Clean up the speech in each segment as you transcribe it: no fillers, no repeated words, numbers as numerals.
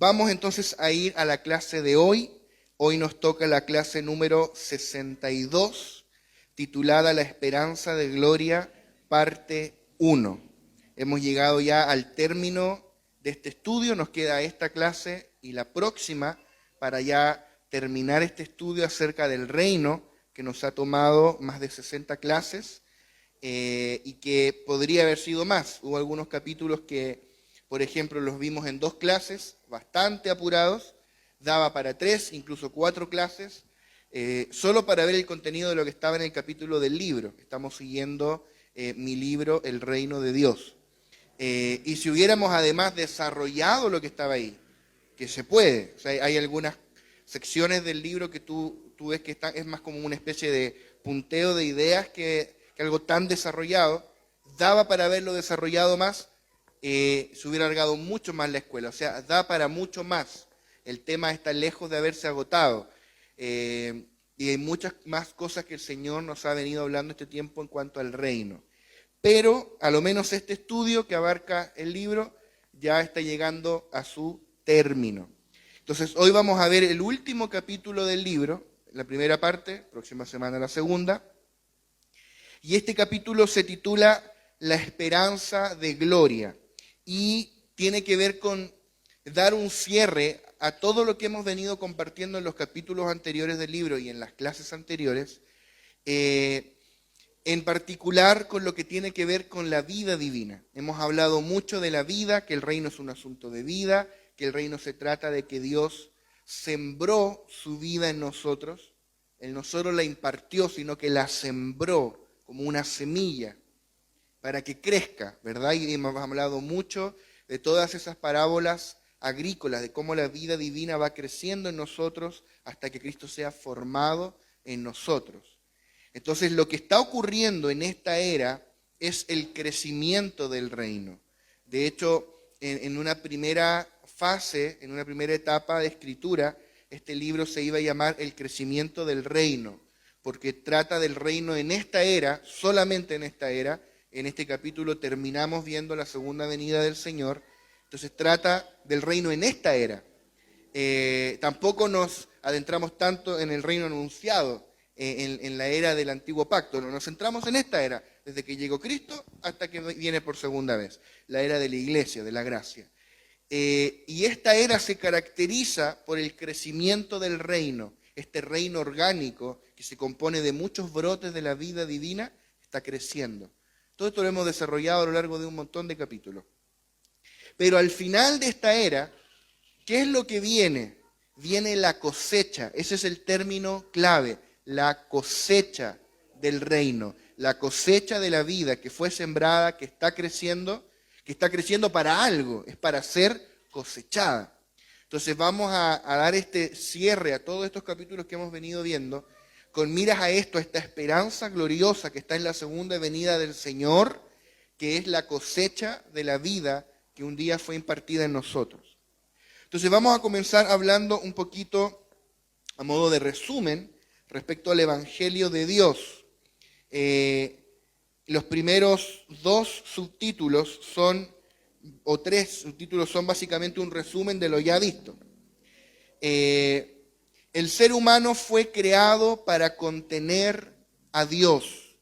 Vamos entonces a ir a la clase de hoy. Hoy nos toca la clase número 62, titulada La Esperanza de Gloria, parte 1. Hemos llegado ya al término de este estudio, nos queda esta clase y la próxima para ya terminar este estudio acerca del reino, que nos ha tomado más de 60 clases y que podría haber sido más. Hubo algunos capítulos que, por ejemplo, los vimos en 2 clases, bastante apurados, daba para 3, incluso 4 clases, solo para ver el contenido de lo que estaba en el capítulo del libro. Estamos siguiendo mi libro, El Reino de Dios. Y si hubiéramos además desarrollado lo que estaba ahí, que se puede, o sea, hay algunas secciones del libro que tú ves que es más como una especie de punteo de ideas que algo tan desarrollado, daba para haberlo desarrollado más, se hubiera alargado mucho más la escuela, o sea, da para mucho más. El tema está lejos de haberse agotado. Y hay muchas más cosas que el Señor nos ha venido hablando este tiempo en cuanto al reino. Pero a lo menos este estudio que abarca el libro ya está llegando a su término. Entonces hoy vamos a ver el último capítulo del libro, la primera parte, próxima semana la segunda. Y este capítulo se titula La Esperanza de Gloria y tiene que ver con dar un cierre a todo lo que hemos venido compartiendo en los capítulos anteriores del libro y en las clases anteriores, en particular con lo que tiene que ver con la vida divina. Hemos hablado mucho de la vida, que el reino es un asunto de vida, que el reino se trata de que Dios sembró su vida en nosotros. Él no solo la impartió, sino que la sembró como una semilla para que crezca, ¿verdad? Y hemos hablado mucho de todas esas parábolas agrícolas, de cómo la vida divina va creciendo en nosotros hasta que Cristo sea formado en nosotros. Entonces, lo que está ocurriendo en esta era es el crecimiento del reino. De hecho, en una primera fase, en una primera etapa de escritura, este libro se iba a llamar El crecimiento del reino, porque trata del reino en esta era, solamente en esta era. En este capítulo terminamos viendo la segunda venida del Señor. Entonces trata del reino en esta era. Tampoco nos adentramos tanto en el reino anunciado, en la era del antiguo pacto. Nos centramos en esta era, desde que llegó Cristo hasta que viene por segunda vez, la era de la iglesia, de la gracia. Y esta era se caracteriza por el crecimiento del reino, este reino orgánico que se compone de muchos brotes de la vida divina, está creciendo. Todo esto lo hemos desarrollado a lo largo de un montón de capítulos. Pero al final de esta era, ¿qué es lo que viene? Viene la cosecha, ese es el término clave, la cosecha del reino, la cosecha de la vida que fue sembrada, que está creciendo para algo, es para ser cosechada. Entonces vamos a dar este cierre a todos estos capítulos que hemos venido viendo, con miras a esto, a esta esperanza gloriosa que está en la segunda venida del Señor, que es la cosecha de la vida que un día fue impartida en nosotros. Entonces vamos a comenzar hablando un poquito a modo de resumen respecto al Evangelio de Dios. Los primeros 2 subtítulos o 3 subtítulos son básicamente un resumen de lo ya visto. El ser humano fue creado para contener a Dios.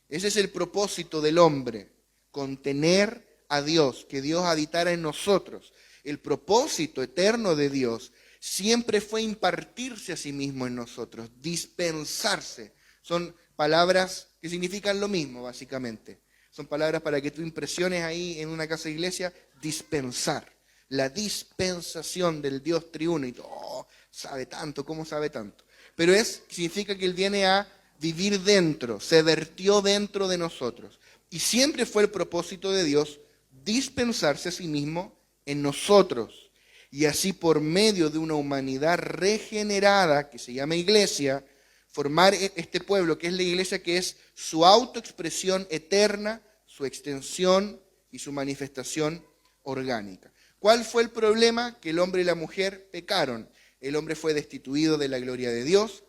Ese es el propósito del hombre, contener a Dios, que Dios habitara en nosotros. El propósito eterno de Dios siempre fue impartirse a sí mismo en nosotros, dispensarse. Son palabras que significan lo mismo, básicamente. Son palabras para que tú impresiones ahí en una casa de iglesia, dispensar. La dispensación del Dios triúnico. Oh, sabe tanto, ¿cómo sabe tanto? Pero significa que Él viene a vivir dentro, se vertió dentro de nosotros. Y siempre fue el propósito de Dios dispensarse a sí mismo en nosotros. Y así por medio de una humanidad regenerada, que se llama iglesia, formar este pueblo, que es la iglesia, que es su autoexpresión eterna, su extensión y su manifestación orgánica. ¿Cuál fue el problema? Que el hombre y la mujer pecaron. El hombre fue destituido de la gloria de Dios,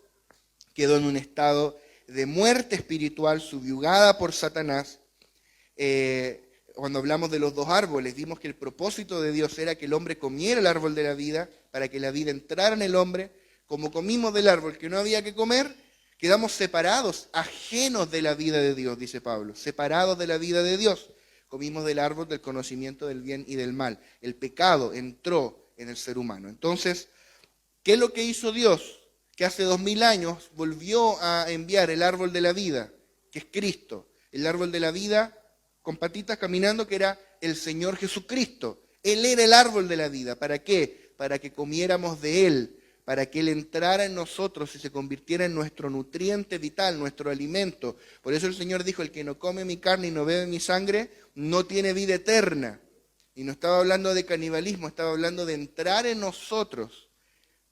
quedó en un estado de muerte espiritual, subyugada por Satanás. Cuando hablamos de los dos árboles, vimos que el propósito de Dios era que el hombre comiera el árbol de la vida, para que la vida entrara en el hombre. Como comimos del árbol que no había que comer, quedamos separados, ajenos de la vida de Dios, dice Pablo, separados de la vida de Dios. Comimos del árbol del conocimiento del bien y del mal. El pecado entró en el ser humano. Entonces, ¿qué es lo que hizo Dios? Que hace 2000 años volvió a enviar el árbol de la vida, que es Cristo. El árbol de la vida con patitas caminando, que era el Señor Jesucristo. Él era el árbol de la vida. ¿Para qué? Para que comiéramos de Él, para que Él entrara en nosotros y se convirtiera en nuestro nutriente vital, nuestro alimento. Por eso el Señor dijo, el que no come mi carne y no bebe mi sangre, no tiene vida eterna. Y no estaba hablando de canibalismo, estaba hablando de entrar en nosotros.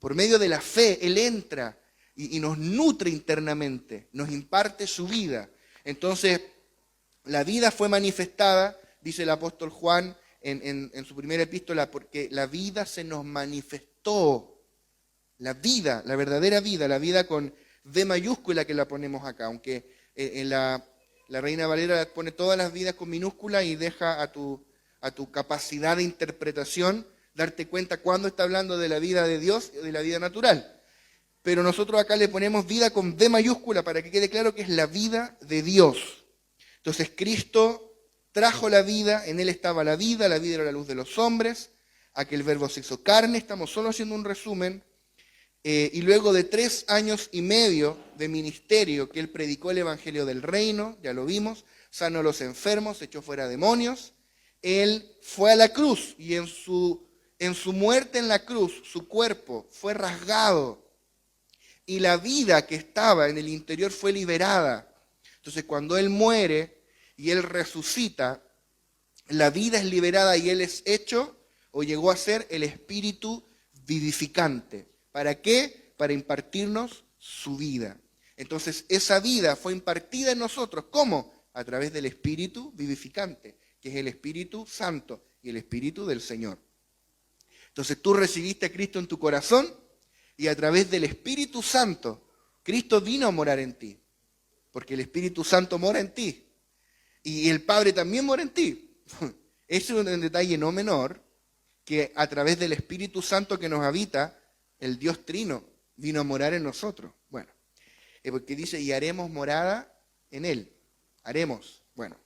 Por medio de la fe, Él entra y nos nutre internamente, nos imparte su vida. Entonces, la vida fue manifestada, dice el apóstol Juan en su primera epístola, porque la vida se nos manifestó. La vida, la verdadera vida, la vida con V mayúscula que la ponemos acá, aunque en la Reina Valera pone todas las vidas con minúscula y deja a tu capacidad de interpretación darte cuenta cuándo está hablando de la vida de Dios y de la vida natural. Pero nosotros acá le ponemos vida con V mayúscula para que quede claro que es la vida de Dios. Entonces Cristo trajo la vida, en Él estaba la vida era la luz de los hombres, aquel verbo se hizo carne, estamos solo haciendo un resumen, y luego de 3 años y medio de ministerio que Él predicó el Evangelio del Reino, ya lo vimos, sanó a los enfermos, echó fuera demonios, Él fue a la cruz y en su muerte en la cruz su cuerpo fue rasgado y la vida que estaba en el interior fue liberada. Entonces cuando Él muere y Él resucita, la vida es liberada y Él es hecho o llegó a ser el Espíritu vivificante. ¿Para qué? Para impartirnos su vida. Entonces esa vida fue impartida en nosotros. ¿Cómo? A través del Espíritu vivificante, que es el Espíritu Santo y el Espíritu del Señor. Entonces tú recibiste a Cristo en tu corazón y a través del Espíritu Santo, Cristo vino a morar en ti. Porque el Espíritu Santo mora en ti. Y el Padre también mora en ti. Ese es un detalle no menor, que a través del Espíritu Santo que nos habita, el Dios Trino vino a morar en nosotros. Bueno, porque dice, y haremos morada en Él. Haremos, bueno.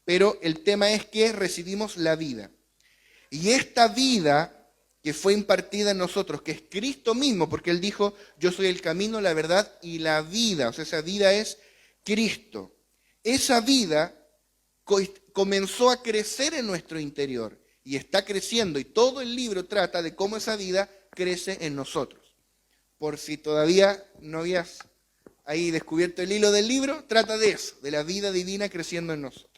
Pero el tema es que recibimos la vida. Y esta vida que fue impartida en nosotros, que es Cristo mismo, porque Él dijo, yo soy el camino, la verdad y la vida. O sea, esa vida es Cristo. Esa vida comenzó a crecer en nuestro interior y está creciendo. Y todo el libro trata de cómo esa vida crece en nosotros. Por si todavía no habías ahí descubierto el hilo del libro, trata de eso, de la vida divina creciendo en nosotros.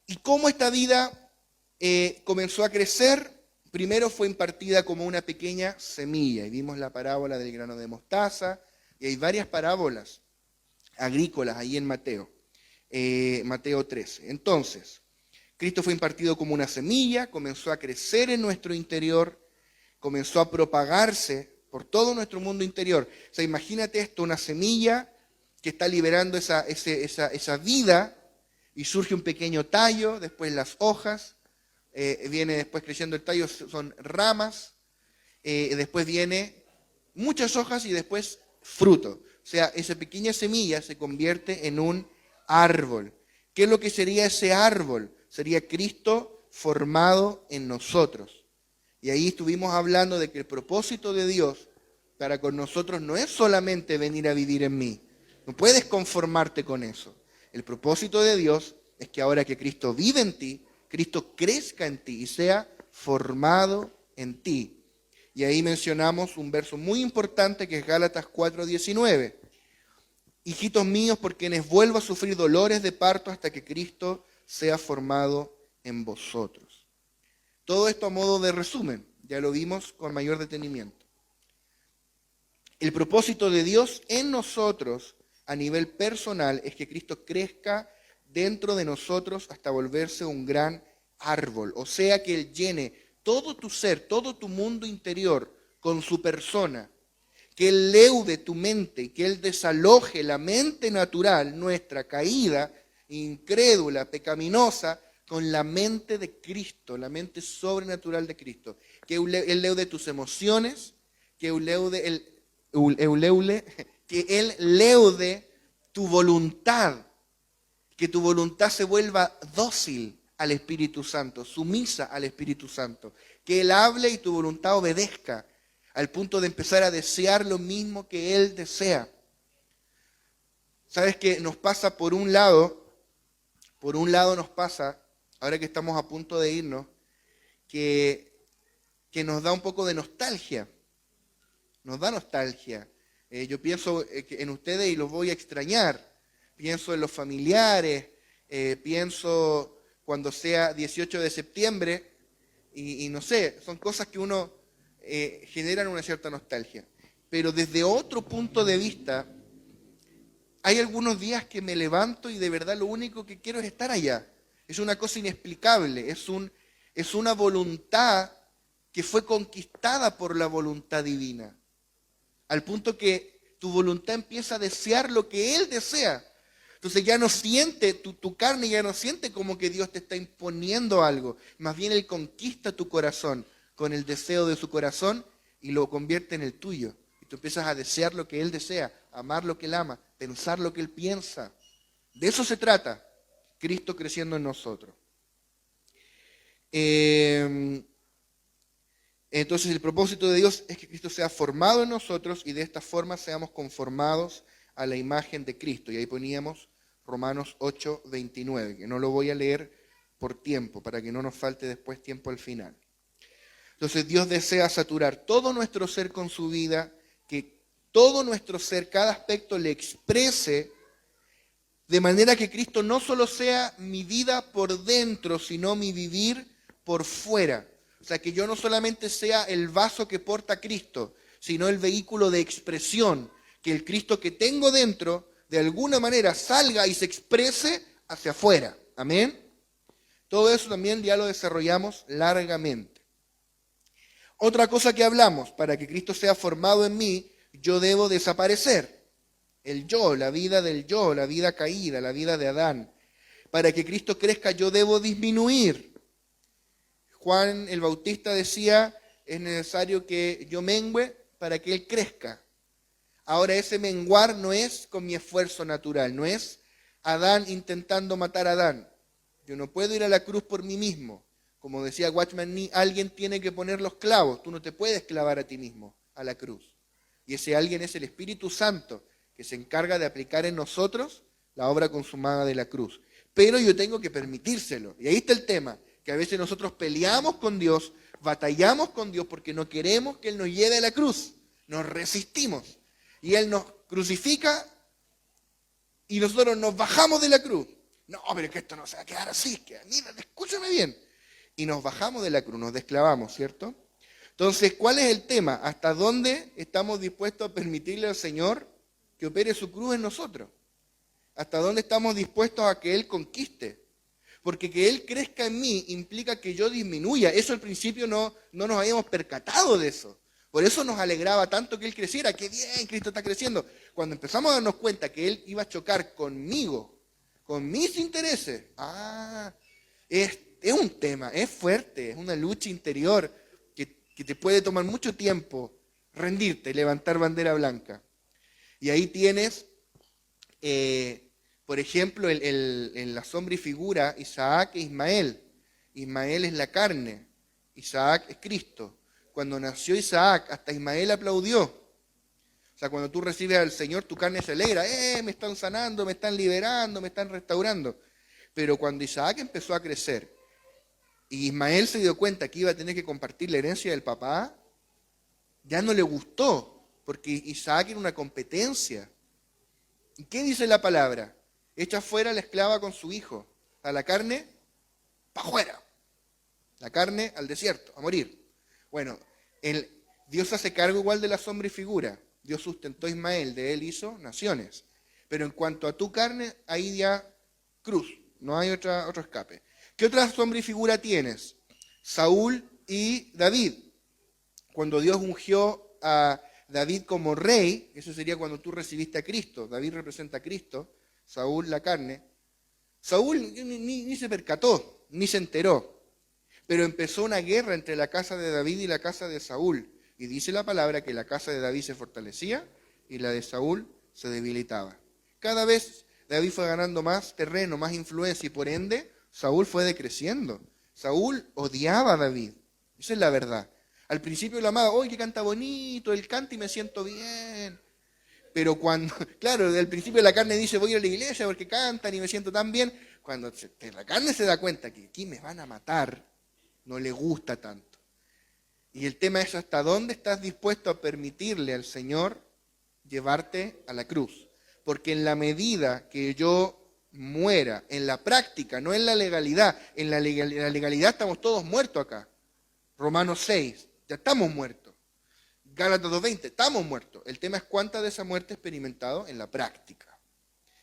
¿Y cómo esta vida comenzó a crecer? Primero fue impartida como una pequeña semilla. Y vimos la parábola del grano de mostaza. Y hay varias parábolas agrícolas ahí en Mateo. Mateo 13. Entonces, Cristo fue impartido como una semilla, comenzó a crecer en nuestro interior, comenzó a propagarse por todo nuestro mundo interior. O sea, imagínate esto, una semilla que está liberando esa vida y surge un pequeño tallo, después las hojas, viene después creciendo el tallo, son ramas, después viene muchas hojas y después fruto. O sea, esa pequeña semilla se convierte en un árbol. ¿Qué es lo que sería ese árbol? Sería Cristo formado en nosotros. Y ahí estuvimos hablando de que el propósito de Dios para con nosotros no es solamente venir a vivir en mí. No puedes conformarte con eso. El propósito de Dios es que ahora que Cristo vive en ti, Cristo crezca en ti y sea formado en ti. Y ahí mencionamos un verso muy importante que es Gálatas 4:19. Hijitos míos, por quienes vuelvo a sufrir dolores de parto hasta que Cristo sea formado en vosotros. Todo esto a modo de resumen, ya lo vimos con mayor detenimiento. El propósito de Dios en nosotros a nivel personal es que Cristo crezca dentro de nosotros hasta volverse un gran árbol. O sea, que Él llene todo tu ser, todo tu mundo interior con su persona. Que Él leude tu mente, que Él desaloje la mente natural nuestra, caída, incrédula, pecaminosa, con la mente de Cristo, la mente sobrenatural de Cristo. Que Él leude tus emociones, que Él leude tu voluntad, que tu voluntad se vuelva dócil al Espíritu Santo, sumisa al Espíritu Santo. Que Él hable y tu voluntad obedezca, al punto de empezar a desear lo mismo que Él desea. ¿Sabes qué? Nos pasa por un lado nos pasa, ahora que estamos a punto de irnos, que nos da un poco de nostalgia. Nos da nostalgia. Yo pienso en ustedes y los voy a extrañar. Pienso en los familiares, pienso cuando sea 18 de septiembre, y no sé, son cosas que uno generan una cierta nostalgia. Pero desde otro punto de vista, hay algunos días que me levanto y de verdad lo único que quiero es estar allá. Es una cosa inexplicable, es una voluntad que fue conquistada por la voluntad divina. Al punto que tu voluntad empieza a desear lo que Él desea. Entonces ya no siente, tu carne ya no siente como que Dios te está imponiendo algo. Más bien Él conquista tu corazón con el deseo de su corazón y lo convierte en el tuyo. Y tú empiezas a desear lo que Él desea, amar lo que Él ama, pensar lo que Él piensa. De eso se trata, Cristo creciendo en nosotros. Entonces el propósito de Dios es que Cristo sea formado en nosotros y de esta forma seamos conformados a la imagen de Cristo. Y ahí poníamos Romanos 8:29, que no lo voy a leer por tiempo, para que no nos falte después tiempo al final. Entonces Dios desea saturar todo nuestro ser con su vida, que todo nuestro ser, cada aspecto le exprese, de manera que Cristo no solo sea mi vida por dentro, sino mi vivir por fuera. O sea, que yo no solamente sea el vaso que porta Cristo, sino el vehículo de expresión, que el Cristo que tengo dentro, de alguna manera, salga y se exprese hacia afuera. Amén. Todo eso también ya lo desarrollamos largamente. Otra cosa que hablamos, para que Cristo sea formado en mí, yo debo desaparecer. El yo, la vida del yo, la vida caída, la vida de Adán. Para que Cristo crezca, yo debo disminuir. Juan el Bautista decía, es necesario que yo mengüe para que Él crezca. Ahora ese menguar no es con mi esfuerzo natural, no es Adán intentando matar a Adán. Yo no puedo ir a la cruz por mí mismo. Como decía Watchman Nee, alguien tiene que poner los clavos. Tú no te puedes clavar a ti mismo a la cruz. Y ese alguien es el Espíritu Santo, que se encarga de aplicar en nosotros la obra consumada de la cruz. Pero yo tengo que permitírselo. Y ahí está el tema, que a veces nosotros peleamos con Dios, batallamos con Dios porque no queremos que Él nos lleve a la cruz. Nos resistimos. Y Él nos crucifica y nosotros nos bajamos de la cruz. No, pero es que esto no se va a quedar así. Mira, escúchame bien. Y nos bajamos de la cruz, nos desclavamos, ¿cierto? Entonces, ¿cuál es el tema? ¿Hasta dónde estamos dispuestos a permitirle al Señor que opere su cruz en nosotros? ¿Hasta dónde estamos dispuestos a que Él conquiste? Porque que Él crezca en mí implica que yo disminuya. Eso al principio no nos habíamos percatado de eso. Por eso nos alegraba tanto que Él creciera. ¡Qué bien, Cristo está creciendo! Cuando empezamos a darnos cuenta que Él iba a chocar conmigo, con mis intereses, es un tema, es fuerte, es una lucha interior que te puede tomar mucho tiempo rendirte, levantar bandera blanca. Y ahí tienes, por ejemplo, en la sombra y figura, Isaac e Ismael. Ismael es la carne, Isaac es Cristo. Cuando nació Isaac, hasta Ismael aplaudió. O sea, cuando tú recibes al Señor, tu carne se alegra. Me están sanando, me están liberando, me están restaurando. Pero cuando Isaac empezó a crecer, y Ismael se dio cuenta que iba a tener que compartir la herencia del papá, ya no le gustó, porque Isaac era una competencia. ¿Y qué dice la palabra? Echa fuera a la esclava con su hijo, a la carne, para afuera. La carne al desierto, a morir. Bueno, Dios hace cargo igual de la sombra y figura. Dios sustentó a Ismael, de él hizo naciones. Pero en cuanto a tu carne, ahí ya cruz, no hay otro escape. ¿Qué otra sombra y figura tienes? Saúl y David. Cuando Dios ungió a David como rey, eso sería cuando tú recibiste a Cristo. David representa a Cristo, Saúl la carne. Saúl ni se percató. ni se enteró. Pero empezó una guerra entre la casa de David y la casa de Saúl. Y dice la palabra que la casa de David se fortalecía y la de Saúl se debilitaba. Cada vez David fue ganando más terreno, más influencia y por ende Saúl fue decreciendo. Saúl odiaba a David. Esa es la verdad. Al principio lo amaba, ¡oye, que canta bonito! Él canta y me siento bien. Pero cuando, claro, al principio la carne dice, voy a ir a la iglesia porque cantan y me siento tan bien. Cuando la carne se da cuenta que aquí me van a matar, no le gusta tanto. Y el tema es hasta dónde estás dispuesto a permitirle al Señor llevarte a la cruz. Porque en la medida que yo muera, en la práctica, no en la legalidad, en la legalidad estamos todos muertos acá. Romanos 6, ya estamos muertos. Gálatas 2:20, estamos muertos. El tema es cuánta de esa muerte he experimentado en la práctica.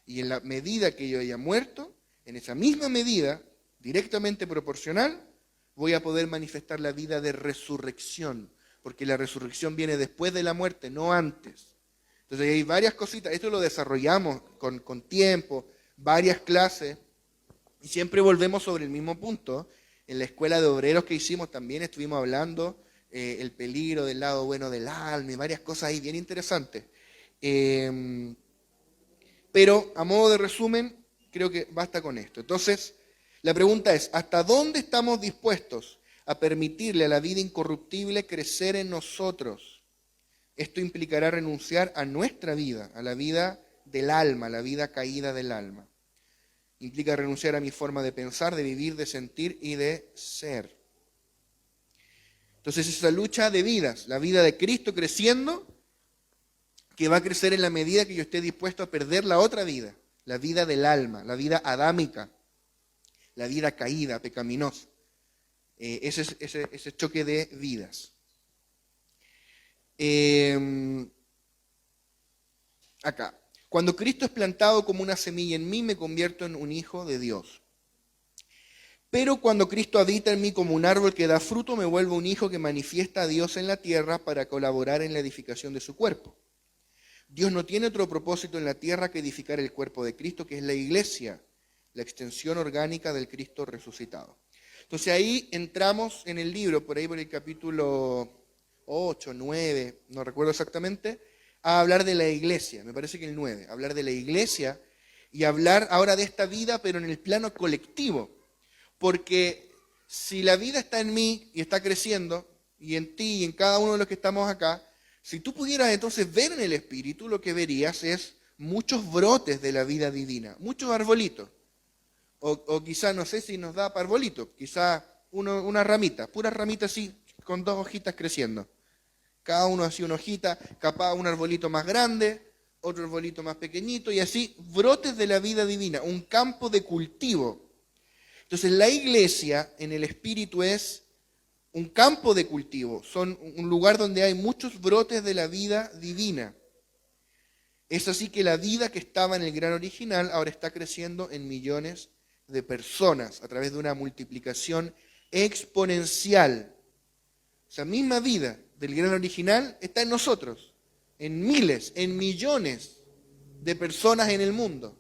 Y en la medida que yo haya muerto, en esa misma medida, directamente proporcional, voy a poder manifestar la vida de resurrección. Porque la resurrección viene después de la muerte, no antes. Entonces hay varias cositas. Esto lo desarrollamos con tiempo, varias clases. Y siempre volvemos sobre el mismo punto. En la escuela de obreros que hicimos también estuvimos hablando el peligro del lado bueno del alma y varias cosas ahí bien interesantes. Pero a modo de resumen, creo que basta con esto. Entonces, la pregunta es, ¿hasta dónde estamos dispuestos a permitirle a la vida incorruptible crecer en nosotros? Esto implicará renunciar a nuestra vida, a la vida del alma, a la vida caída del alma. Implica renunciar a mi forma de pensar, de vivir, de sentir y de ser. Entonces esa lucha de vidas, la vida de Cristo creciendo, que va a crecer en la medida que yo esté dispuesto a perder la otra vida, la vida del alma, la vida adámica, la vida caída, pecaminosa. Ese choque de vidas. Acá. Cuando Cristo es plantado como una semilla en mí, me convierto en un hijo de Dios. Pero cuando Cristo habita en mí como un árbol que da fruto, me vuelvo un hijo que manifiesta a Dios en la tierra para colaborar en la edificación de su cuerpo. Dios no tiene otro propósito en la tierra que edificar el cuerpo de Cristo, que es la iglesia, la extensión orgánica del Cristo resucitado. Entonces ahí entramos en el libro, por ahí por el capítulo 8, 9, no recuerdo exactamente, a hablar de la iglesia, me parece que el 9, hablar de la iglesia y hablar ahora de esta vida, pero en el plano colectivo. Porque si la vida está en mí y está creciendo, y en ti y en cada uno de los que estamos acá, si tú pudieras entonces ver en el Espíritu, lo que verías es muchos brotes de la vida divina, muchos arbolitos. O quizá, no sé si nos da para arbolitos, quizá una ramita, puras ramitas así, con 2 hojitas creciendo. Cada uno así una hojita, capaz un arbolito más grande, otro arbolito más pequeñito, y así brotes de la vida divina, un campo de cultivo. Entonces la iglesia en el Espíritu es un campo de cultivo, son un lugar donde hay muchos brotes de la vida divina. Es así que la vida que estaba en el gran original ahora está creciendo en millones de personas a través de una multiplicación exponencial. Esa misma vida del gran original está en nosotros, en miles, en millones de personas en el mundo.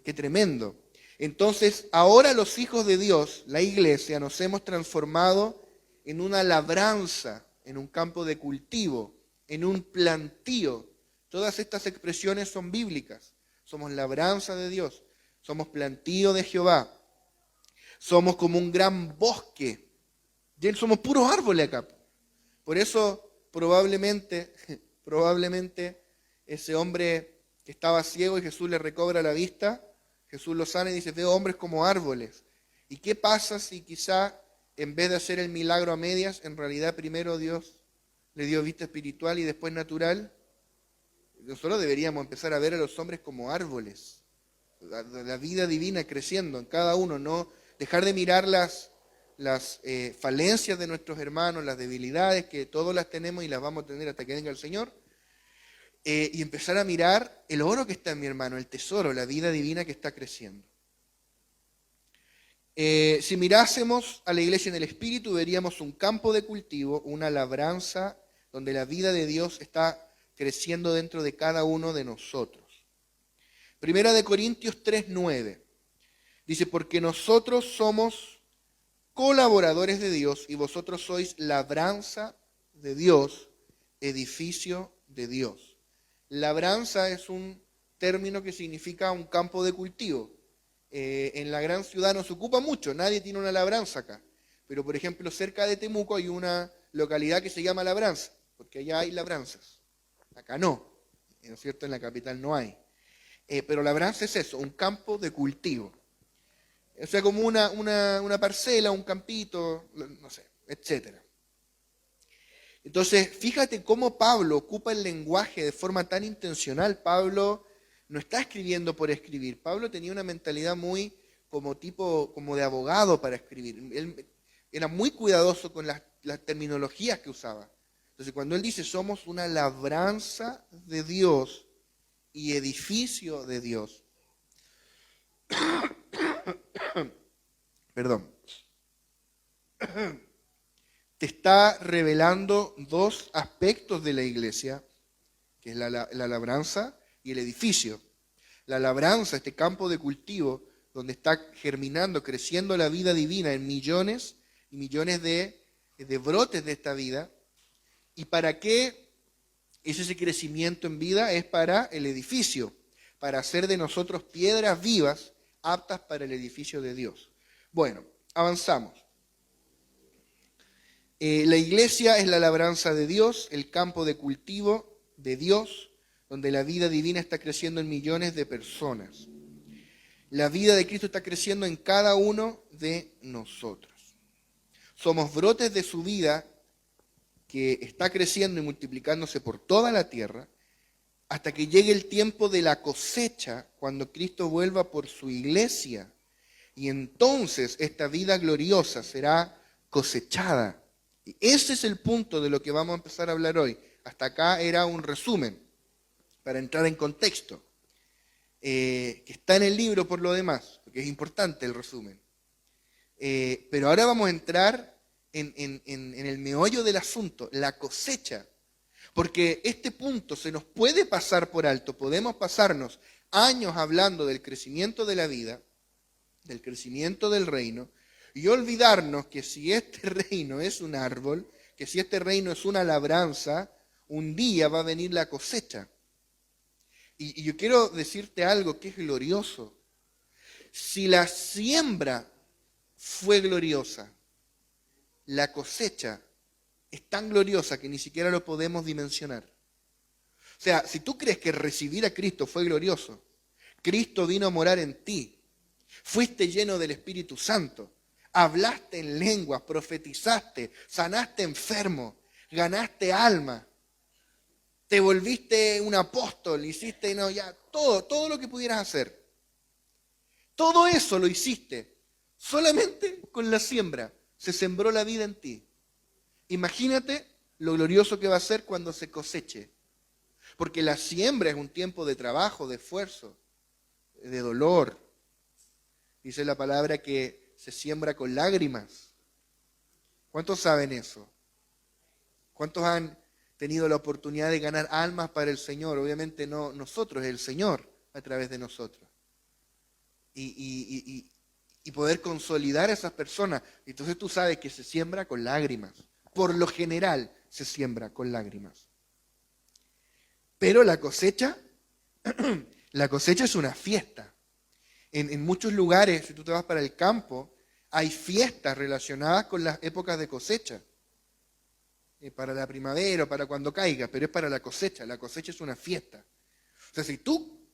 ¡Qué tremendo! Entonces, ahora los hijos de Dios, la iglesia, nos hemos transformado en una labranza, en un campo de cultivo, en un plantío. Todas estas expresiones son bíblicas. Somos labranza de Dios, somos plantío de Jehová, somos como un gran bosque, somos puros árboles acá. Por eso probablemente ese hombre que estaba ciego y Jesús le recobra la vista, Jesús lo sana y dice, veo hombres como árboles. ¿Y qué pasa si quizá en vez de hacer el milagro a medias, en realidad primero Dios le dio vista espiritual y después natural? Nosotros deberíamos empezar a ver a los hombres como árboles, la vida divina creciendo en cada uno, no dejar de mirar las falencias de nuestros hermanos, las debilidades que todos las tenemos y las vamos a tener hasta que venga el Señor, y empezar a mirar el oro que está en mi hermano, el tesoro, la vida divina que está creciendo. Si mirásemos a la iglesia en el Espíritu, veríamos un campo de cultivo, una labranza donde la vida de Dios está creciendo dentro de cada uno de nosotros. Primera de Corintios 3:9 dice, porque nosotros somos colaboradores de Dios, y vosotros sois labranza de Dios, edificio de Dios. Labranza es un término que significa un campo de cultivo. En la gran ciudad no se ocupa mucho, nadie tiene una labranza acá. Pero, por ejemplo, cerca de Temuco hay una localidad que se llama Labranza, porque allá hay labranzas. Acá no, ¿no es cierto? En la capital no hay. Pero labranza es eso, un campo de cultivo. O sea, como una parcela, un campito, no sé, etcétera. Entonces, fíjate cómo Pablo ocupa el lenguaje de forma tan intencional. Pablo no está escribiendo por escribir. Pablo tenía una mentalidad muy como de abogado para escribir. Él era muy cuidadoso con las terminologías que usaba. Entonces, cuando él dice somos una labranza de Dios y edificio de Dios, perdón, te está revelando dos aspectos de la iglesia, que es la labranza y el edificio. La labranza, este campo de cultivo, donde está germinando, creciendo la vida divina en millones y millones de brotes de esta vida. ¿Y para qué es ese crecimiento en vida? Es para el edificio, para hacer de nosotros piedras vivas aptas para el edificio de Dios. Bueno, avanzamos. La iglesia es la labranza de Dios, el campo de cultivo de Dios, donde la vida divina está creciendo en millones de personas. La vida de Cristo está creciendo en cada uno de nosotros. Somos brotes de su vida que está creciendo y multiplicándose por toda la tierra hasta que llegue el tiempo de la cosecha, cuando Cristo vuelva por su iglesia. Y entonces esta vida gloriosa será cosechada. Y ese es el punto de lo que vamos a empezar a hablar hoy. Hasta acá era un resumen, para entrar en contexto, que está en el libro por lo demás, porque es importante el resumen. Pero ahora vamos a entrar en el meollo del asunto, la cosecha. Porque este punto se nos puede pasar por alto, podemos pasarnos años hablando del crecimiento de la vida, del crecimiento del reino, y olvidarnos que si este reino es un árbol, que si este reino es una labranza, un día va a venir la cosecha. Y yo quiero decirte algo que es glorioso. Si la siembra fue gloriosa, la cosecha es tan gloriosa que ni siquiera lo podemos dimensionar. O sea, si tú crees que recibir a Cristo fue glorioso, Cristo vino a morar en ti, fuiste lleno del Espíritu Santo, hablaste en lenguas, profetizaste, sanaste enfermos, ganaste alma, te volviste un apóstol, hiciste todo lo que pudieras hacer. Todo eso lo hiciste solamente con la siembra. Se sembró la vida en ti. Imagínate lo glorioso que va a ser cuando se coseche. Porque la siembra es un tiempo de trabajo, de esfuerzo, de dolor. Dice la palabra que se siembra con lágrimas. ¿Cuántos saben eso? ¿Cuántos han tenido la oportunidad de ganar almas para el Señor? Obviamente no nosotros, es el Señor a través de nosotros. Y poder consolidar a esas personas. Entonces tú sabes que se siembra con lágrimas. Por lo general se siembra con lágrimas. Pero la cosecha es una fiesta. En muchos lugares, si tú te vas para el campo, hay fiestas relacionadas con las épocas de cosecha. Para la primavera, para cuando caiga, pero es para la cosecha. La cosecha es una fiesta. O sea, si tú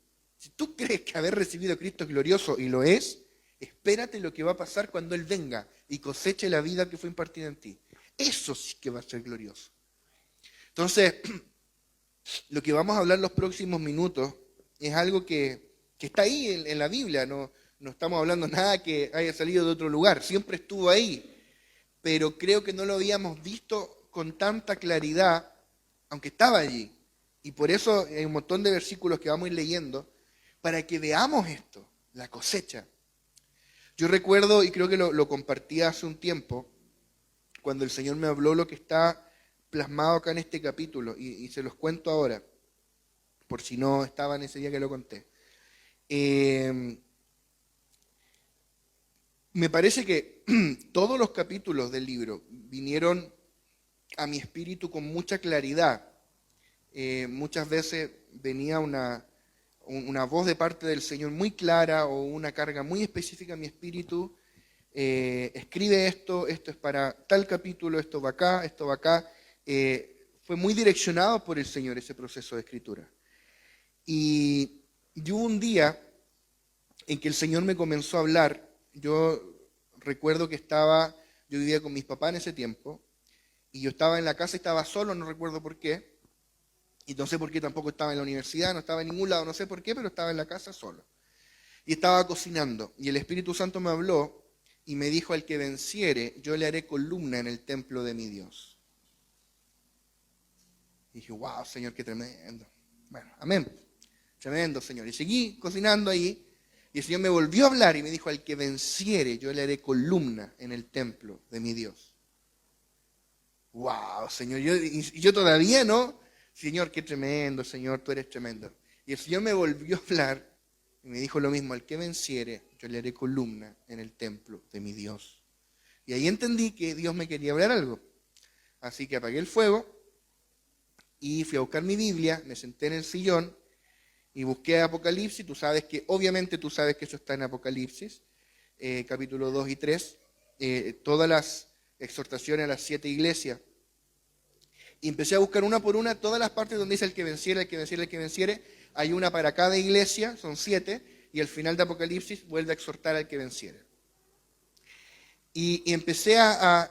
crees que haber recibido a Cristo es glorioso, y lo es, espérate lo que va a pasar cuando Él venga y coseche la vida que fue impartida en ti. Eso sí que va a ser glorioso. Entonces, lo que vamos a hablar los próximos minutos es algo que está ahí en la Biblia. No estamos hablando nada que haya salido de otro lugar. Siempre estuvo ahí. Pero creo que no lo habíamos visto con tanta claridad, aunque estaba allí. Y por eso hay un montón de versículos que vamos a ir leyendo, para que veamos esto, la cosecha. Yo recuerdo, y creo que lo compartí hace un tiempo, cuando el Señor me habló lo que está plasmado acá en este capítulo, y se los cuento ahora, por si no estaban ese día que lo conté. Me parece que todos los capítulos del libro vinieron a mi espíritu con mucha claridad. Muchas veces venía una voz de parte del Señor muy clara o una carga muy específica en mi espíritu. Escribe esto es para tal capítulo, esto va acá, esto va acá. Fue muy direccionado por el Señor ese proceso de escritura. Y hubo un día en que el Señor me comenzó a hablar. Yo recuerdo que yo vivía con mis papás en ese tiempo, y yo estaba en la casa, estaba solo, no recuerdo por qué, y no sé por qué tampoco estaba en la universidad, no estaba en ningún lado, no sé por qué, pero estaba en la casa solo. Y estaba cocinando, y el Espíritu Santo me habló y me dijo: al que venciere, yo le haré columna en el templo de mi Dios. Y dije: wow, Señor, qué tremendo. Bueno, amén. Tremendo, Señor. Y seguí cocinando ahí, y el Señor me volvió a hablar y me dijo: al que venciere, yo le haré columna en el templo de mi Dios. Wow, Señor. Y yo todavía no. Señor, qué tremendo, Señor, tú eres tremendo. Y el Señor me volvió a hablar y me dijo lo mismo: al que venciere, yo le haré columna en el templo de mi Dios. Y ahí entendí que Dios me quería hablar algo. Así que apagué el fuego y fui a buscar mi Biblia, me senté en el sillón y busqué Apocalipsis. Obviamente tú sabes que eso está en Apocalipsis, capítulo 2 y 3, todas las exhortaciones a las 7 iglesias. Y empecé a buscar una por una todas las partes donde dice: el que venciere, el que venciere, el que venciere. Hay una para cada iglesia, son 7, y al final de Apocalipsis vuelve a exhortar al que venciere. Y empecé a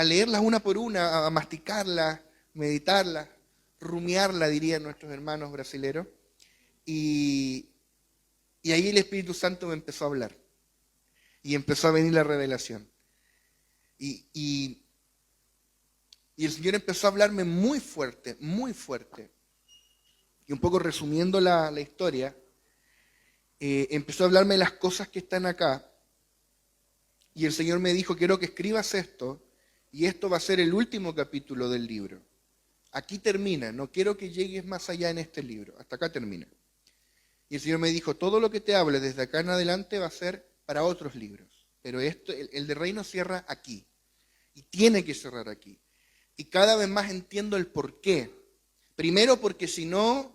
leerlas una por una, a masticarlas, meditarlas, rumiarlas, dirían nuestros hermanos brasileros. Y ahí el Espíritu Santo me empezó a hablar. Y empezó a venir la revelación. Y el Señor empezó a hablarme muy fuerte, muy fuerte. Y un poco resumiendo la historia, empezó a hablarme de las cosas que están acá. Y el Señor me dijo: quiero que escribas esto, y esto va a ser el último capítulo del libro. Aquí termina, no quiero que llegues más allá en este libro, hasta acá termina. Y el Señor me dijo: todo lo que te hable desde acá en adelante va a ser para otros libros, pero el de reino cierra aquí, y tiene que cerrar aquí. Y cada vez más entiendo el por qué. Primero, porque si no,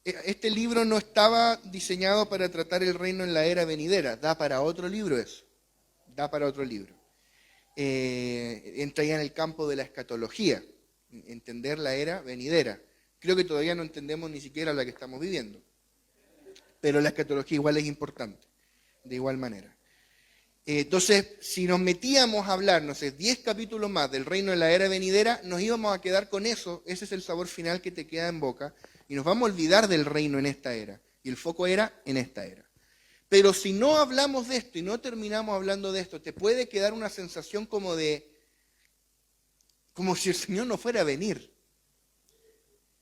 este libro no estaba diseñado para tratar el reino en la era venidera, da para otro libro eso, da para otro libro. Entra ya en el campo de la escatología, entender la era venidera. Creo que todavía no entendemos ni siquiera la que estamos viviendo, pero la escatología igual es importante, de igual manera. Entonces, si nos metíamos a hablar, no sé, 10 capítulos más del reino en la era venidera, nos íbamos a quedar con eso. Ese es el sabor final que te queda en boca, y nos vamos a olvidar del reino en esta era, y el foco era en esta era. Pero si no hablamos de esto y no terminamos hablando de esto, te puede quedar una sensación como si el Señor no fuera a venir.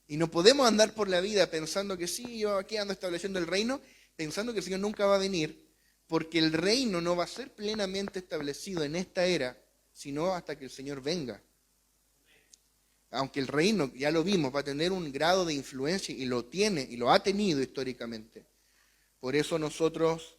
Y no podemos andar por la vida pensando que sí, yo aquí ando estableciendo el reino, pensando que el Señor nunca va a venir, porque el reino no va a ser plenamente establecido en esta era, sino hasta que el Señor venga. Aunque el reino, ya lo vimos, va a tener un grado de influencia, y lo tiene, y lo ha tenido históricamente. Por eso nosotros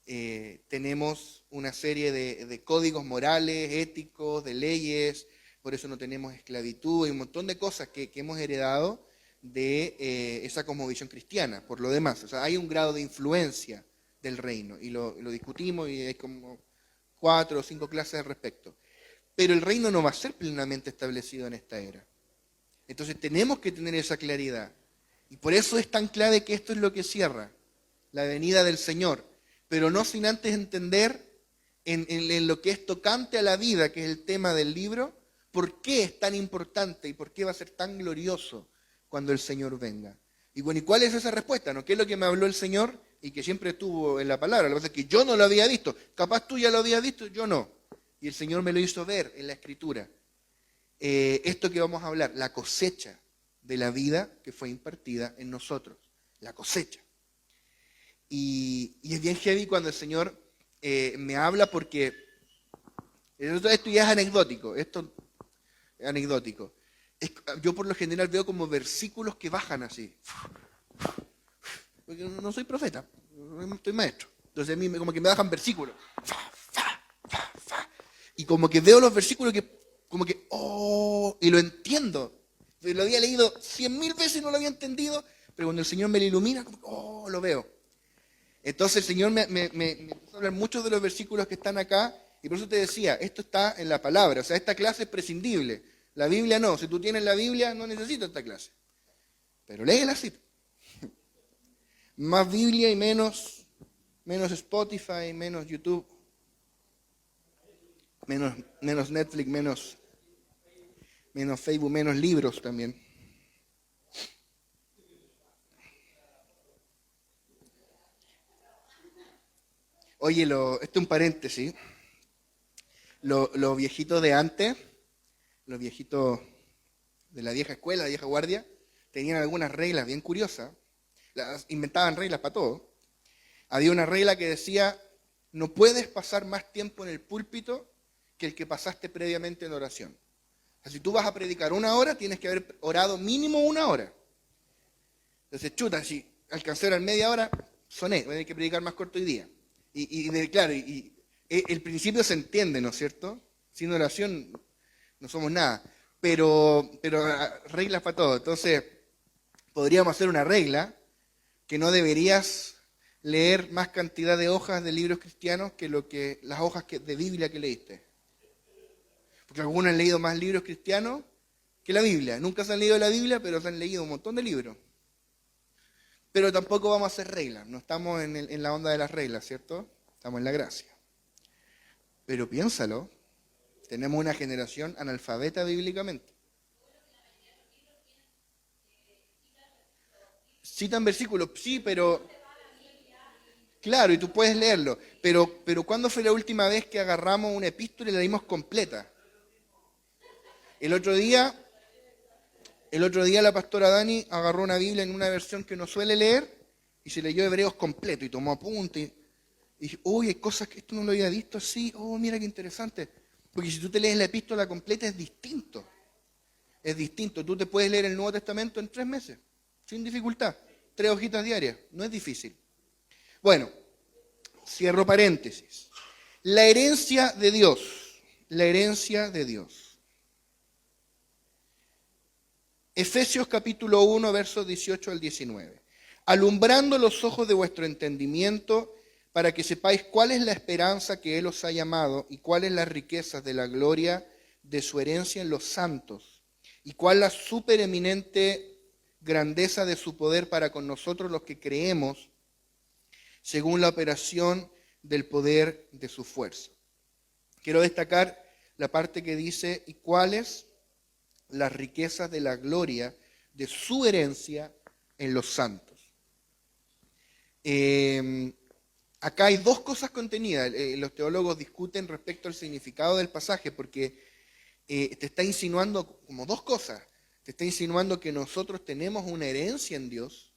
tenemos una serie de códigos morales, éticos, de leyes. Por eso no tenemos esclavitud y un montón de cosas que hemos heredado de esa cosmovisión cristiana, por lo demás. O sea, hay un grado de influencia del reino, y lo discutimos, y hay como 4 o 5 clases al respecto. Pero el reino no va a ser plenamente establecido en esta era. Entonces tenemos que tener esa claridad. Y por eso es tan clave que esto es lo que cierra la venida del Señor. Pero no sin antes entender en lo que es tocante a la vida, que es el tema del libro, por qué es tan importante y por qué va a ser tan glorioso cuando el Señor venga. Y bueno, ¿y cuál es esa respuesta? ¿No? ¿Qué es lo que me habló el Señor y que siempre estuvo en la palabra? Lo que pasa es que yo no lo había visto. Capaz tú ya lo habías visto, yo no. Y el Señor me lo hizo ver en la Escritura. Esto que vamos a hablar, la cosecha de la vida que fue impartida en nosotros. La cosecha. Y es bien heavy cuando el Señor me habla, porque esto ya es anecdótico. Esto es anecdótico. Yo por lo general veo como versículos que bajan así. Porque no soy profeta, soy maestro. Entonces a mí como que me bajan versículos. y como que veo los versículos y lo entiendo. Lo había leído 100.000 veces y no lo había entendido, pero cuando el Señor me lo ilumina, lo veo. Entonces el Señor me empezó a hablar muchos de los versículos que están acá, y por eso te decía, esto está en la palabra, o sea, esta clase es prescindible. La Biblia no, si tú tienes la Biblia no necesitas esta clase. Pero léela así. Más Biblia y menos Spotify, menos YouTube, menos Netflix, menos Facebook, menos libros también. Oye, esto es un paréntesis. Los viejitos de antes, los viejitos de la vieja escuela, la vieja guardia, tenían algunas reglas bien curiosas. Inventaban reglas para todo. Había una regla que decía, no puedes pasar más tiempo en el púlpito que el que pasaste previamente en oración. O sea, si tú vas a predicar 1 hora, tienes que haber orado mínimo 1 hora. Entonces, chuta, si alcancé a orar media hora, soné, voy a tener que predicar más corto hoy día. Claro, el principio se entiende, ¿no es cierto? Sin oración no somos nada. Pero reglas para todo. Entonces, podríamos hacer una regla que no deberías leer más cantidad de hojas de libros cristianos que las hojas de Biblia que leíste. Porque algunos han leído más libros cristianos que la Biblia. Nunca se han leído la Biblia, pero se han leído un montón de libros. Pero tampoco vamos a hacer reglas. No estamos en la onda de las reglas, ¿cierto? Estamos en la gracia. Pero piénsalo, tenemos una generación analfabeta bíblicamente. Citan versículos, sí, pero... Claro, y tú puedes leerlo. Pero ¿cuándo fue la última vez que agarramos una epístola y la leímos completa? El otro día la pastora Dani agarró una Biblia en una versión que no suele leer y se leyó Hebreos completo y tomó apuntes. Y dije, uy, hay cosas que esto no lo había visto así. Oh, mira qué interesante. Porque si tú te lees la epístola completa es distinto. Es distinto. Tú te puedes leer el Nuevo Testamento en 3 meses, sin dificultad. 3 hojitas diarias. No es difícil. Bueno, cierro paréntesis. La herencia de Dios. La herencia de Dios. Efesios capítulo 1, versos 18 al 19. Alumbrando los ojos de vuestro entendimiento, para que sepáis cuál es la esperanza que Él os ha llamado y cuáles las riquezas de la gloria de su herencia en los santos y cuál la supereminente grandeza de su poder para con nosotros los que creemos, según la operación del poder de su fuerza. Quiero destacar la parte que dice, y cuáles las riquezas de la gloria de su herencia en los santos. Acá hay 2 cosas contenidas. Los teólogos discuten respecto al significado del pasaje porque te está insinuando como 2 cosas. Te está insinuando que nosotros tenemos una herencia en Dios,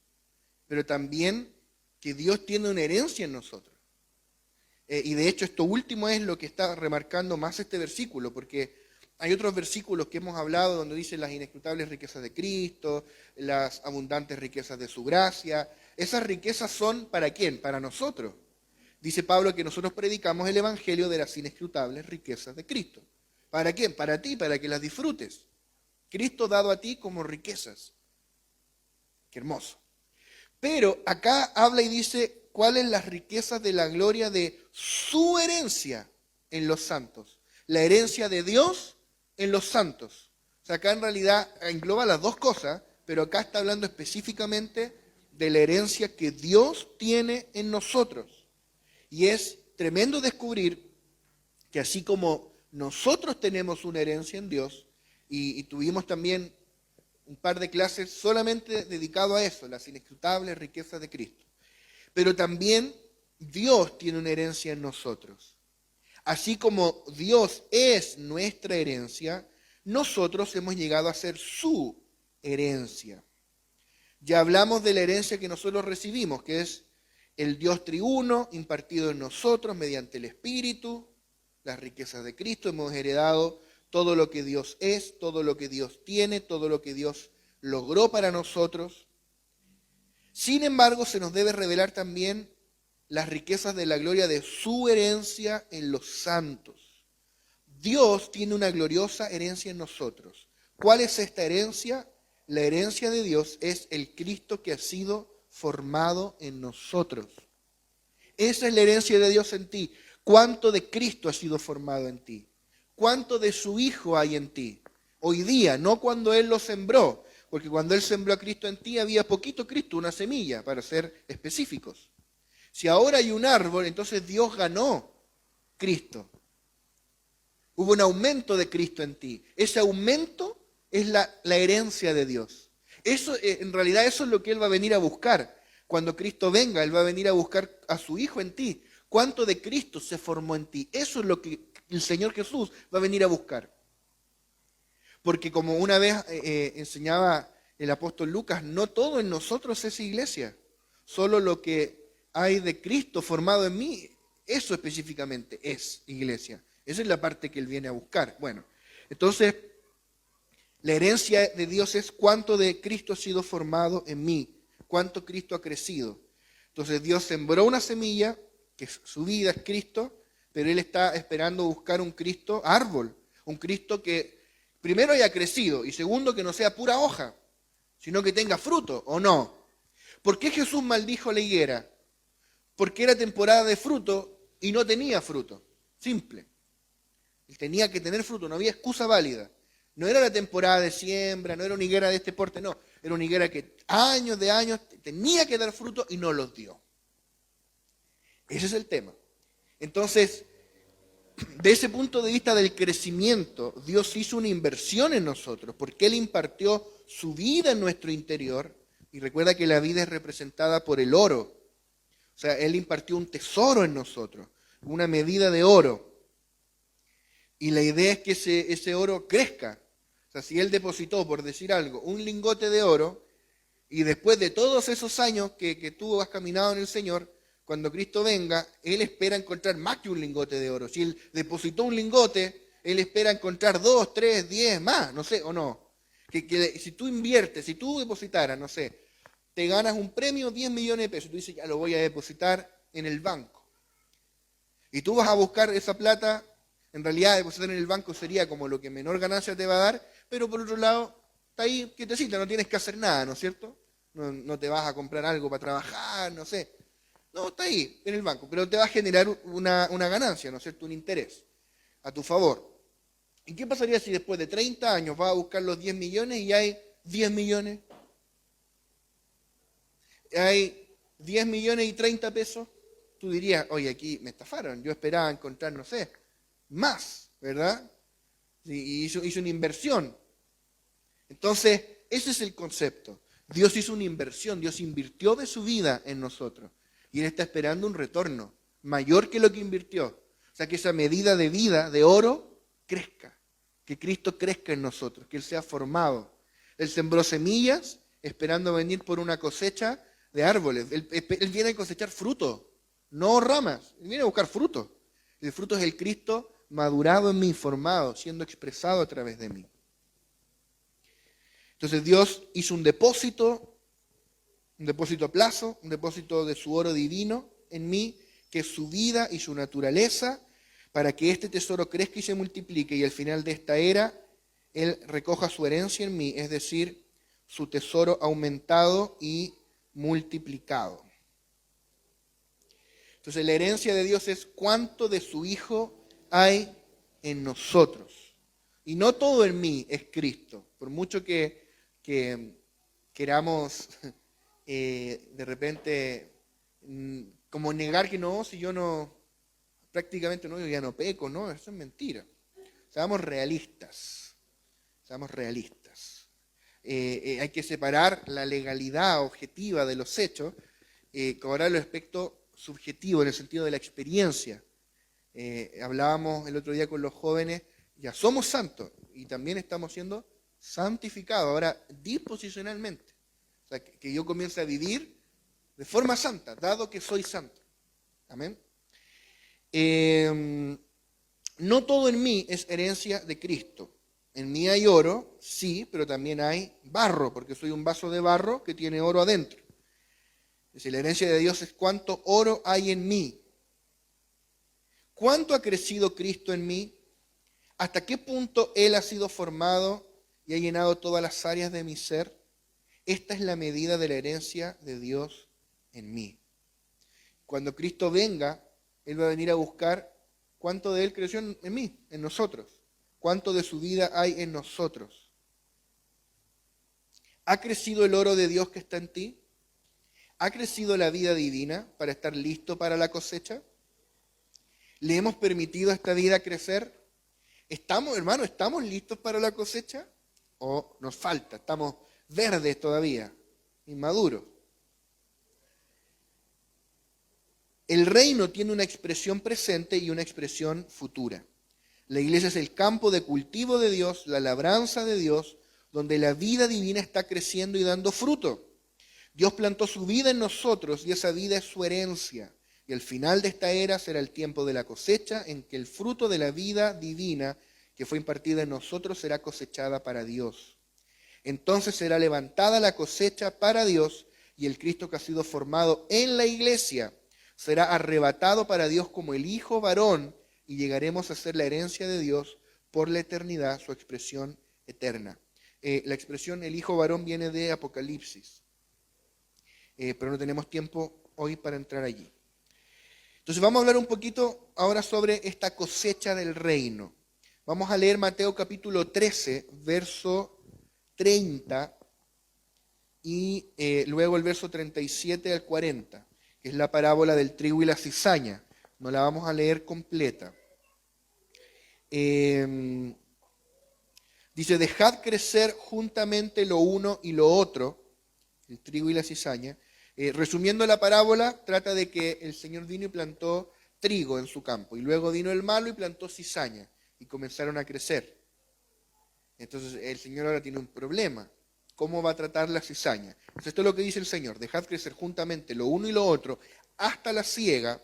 pero también que Dios tiene una herencia en nosotros. Y de hecho esto último es lo que está remarcando más este versículo, porque hay otros versículos que hemos hablado donde dice las inescrutables riquezas de Cristo, las abundantes riquezas de su gracia. Esas riquezas son ¿para quién? Para nosotros. Dice Pablo que nosotros predicamos el evangelio de las inescrutables riquezas de Cristo. ¿Para quién? Para ti, para que las disfrutes. Cristo dado a ti como riquezas. Qué hermoso. Pero acá habla y dice cuáles las riquezas de la gloria de su herencia en los santos. La herencia de Dios en los santos. O sea, acá en realidad engloba las 2 cosas, pero acá está hablando específicamente de la herencia que Dios tiene en nosotros. Y es tremendo descubrir que así como nosotros tenemos una herencia en Dios, y tuvimos también un par de clases solamente dedicado a eso, las inescrutables riquezas de Cristo. Pero también Dios tiene una herencia en nosotros. Así como Dios es nuestra herencia, nosotros hemos llegado a ser su herencia. Ya hablamos de la herencia que nosotros recibimos, que es el Dios triuno impartido en nosotros mediante el Espíritu, las riquezas de Cristo. Hemos heredado todo lo que Dios es, todo lo que Dios tiene, todo lo que Dios logró para nosotros. Sin embargo, se nos debe revelar también las riquezas de la gloria de su herencia en los santos. Dios tiene una gloriosa herencia en nosotros. ¿Cuál es esta herencia? La herencia de Dios es el Cristo que ha sido formado en nosotros. Esa es la herencia de Dios en ti. ¿Cuánto de Cristo ha sido formado en ti? ¿Cuánto de su Hijo hay en ti? Hoy día, no cuando Él lo sembró, porque cuando Él sembró a Cristo en ti había poquito Cristo, una semilla, para ser específicos. Si ahora hay un árbol, entonces Dios ganó Cristo. Hubo un aumento de Cristo en ti. Ese aumento es la herencia de Dios. Eso, en realidad eso es lo que Él va a venir a buscar. Cuando Cristo venga, Él va a venir a buscar a su Hijo en ti. ¿Cuánto de Cristo se formó en ti? Eso es lo que el Señor Jesús va a venir a buscar. Porque como una vez enseñaba el apóstol Lucas, no todo en nosotros es iglesia. Solo lo que hay de Cristo formado en mí, eso específicamente es iglesia. Esa es la parte que Él viene a buscar. Bueno, entonces, la herencia de Dios es cuánto de Cristo ha sido formado en mí, cuánto Cristo ha crecido. Entonces, Dios sembró una semilla, que su vida es Cristo, pero Él está esperando buscar un Cristo árbol, un Cristo que primero haya crecido y segundo que no sea pura hoja, sino que tenga fruto, ¿o no? ¿Por qué Jesús maldijo la higuera? Porque era temporada de fruto y no tenía fruto. Simple. Él tenía que tener fruto, no había excusa válida. No era la temporada de siembra, no era una higuera de este porte, no. Era una higuera que años de años tenía que dar fruto y no los dio. Ese es el tema. Entonces, de ese punto de vista del crecimiento, Dios hizo una inversión en nosotros, porque Él impartió su vida en nuestro interior. Y recuerda que la vida es representada por el oro. O sea, Él impartió un tesoro en nosotros, una medida de oro. Y la idea es que ese oro crezca. O sea, si Él depositó, por decir algo, un lingote de oro, y después de todos esos años que tú has caminado en el Señor, cuando Cristo venga, Él espera encontrar más que un lingote de oro. Si Él depositó un lingote, Él espera encontrar 2, 3, 10 más, no sé, o no. Que si tú inviertes, si tú depositaras, no sé, te ganas un premio, 10 millones de pesos, tú dices, ya lo voy a depositar en el banco. Y tú vas a buscar esa plata, en realidad depositar en el banco sería como lo que menor ganancia te va a dar, pero por otro lado, está ahí quietecita, no tienes que hacer nada, ¿no es cierto? No te vas a comprar algo para trabajar, no sé. No, está ahí, en el banco, pero te va a generar una ganancia, ¿no es cierto? Un interés a tu favor. ¿Y qué pasaría si después de 30 años vas a buscar los 10 millones y hay 10 millones? Hay 10 millones y 30 pesos. Tú dirías, oye, aquí me estafaron, yo esperaba encontrar, no sé, más, ¿verdad? Y hizo una inversión. Entonces, ese es el concepto. Dios hizo una inversión, Dios invirtió de su vida en nosotros. Y Él está esperando un retorno mayor que lo que invirtió. O sea, que esa medida de vida, de oro, crezca. Que Cristo crezca en nosotros, que Él sea formado. Él sembró semillas esperando venir por una cosecha de árboles. Él viene a cosechar fruto, no ramas. Él viene a buscar fruto. El fruto es el Cristo madurado en mí, formado, siendo expresado a través de mí. Entonces Dios hizo un depósito a plazo, un depósito de su oro divino en mí, que es su vida y su naturaleza, para que este tesoro crezca y se multiplique y al final de esta era Él recoja su herencia en mí, es decir, su tesoro aumentado y multiplicado. Entonces la herencia de Dios es cuánto de su Hijo hay en nosotros. Y no todo en mí es Cristo, por mucho que queramos de repente como negar que no, si yo no, prácticamente no, yo ya no peco, no, eso es mentira. Seamos realistas, seamos realistas. Hay que separar la legalidad objetiva de los hechos, cobrar el aspecto subjetivo en el sentido de la experiencia. Hablábamos el otro día con los jóvenes, ya somos santos y también estamos siendo santificados, ahora disposicionalmente. O sea, que yo comience a vivir de forma santa, dado que soy santo. Amén. No todo en mí es herencia de Cristo. En mí hay oro, sí, pero también hay barro, porque soy un vaso de barro que tiene oro adentro. Es decir, la herencia de Dios es cuánto oro hay en mí. ¿Cuánto ha crecido Cristo en mí? ¿Hasta qué punto Él ha sido formado y ha llenado todas las áreas de mi ser? Esta es la medida de la herencia de Dios en mí. Cuando Cristo venga, Él va a venir a buscar cuánto de Él creció en mí, en nosotros. Cuánto de su vida hay en nosotros. ¿Ha crecido el oro de Dios que está en ti? ¿Ha crecido la vida divina para estar listo para la cosecha? ¿Le hemos permitido a esta vida crecer? ¿Estamos listos para la cosecha? ¿O nos falta? Estamos verdes todavía, inmaduros. El reino tiene una expresión presente y una expresión futura. La iglesia es el campo de cultivo de Dios, la labranza de Dios, donde la vida divina está creciendo y dando fruto. Dios plantó su vida en nosotros y esa vida es su herencia. Y el final de esta era será el tiempo de la cosecha, en que el fruto de la vida divina que fue impartida en nosotros será cosechada para Dios. Entonces será levantada la cosecha para Dios y el Cristo que ha sido formado en la iglesia será arrebatado para Dios como el Hijo varón y llegaremos a ser la herencia de Dios por la eternidad, su expresión eterna. La expresión el Hijo varón viene de Apocalipsis, pero no tenemos tiempo hoy para entrar allí. Entonces vamos a hablar un poquito ahora sobre esta cosecha del reino. Vamos a leer Mateo capítulo 13, verso 30 y luego el verso 37 al 40, que es la parábola del trigo y la cizaña. No la vamos a leer completa. Dice, dejad crecer juntamente lo uno y lo otro, el trigo y la cizaña. Resumiendo la parábola, trata de que el Señor vino y plantó trigo en su campo, y luego vino el malo y plantó cizaña, y comenzaron a crecer. Entonces el Señor ahora tiene un problema. ¿Cómo va a tratar la cizaña? Entonces esto es lo que dice el Señor, dejad crecer juntamente lo uno y lo otro hasta la siega,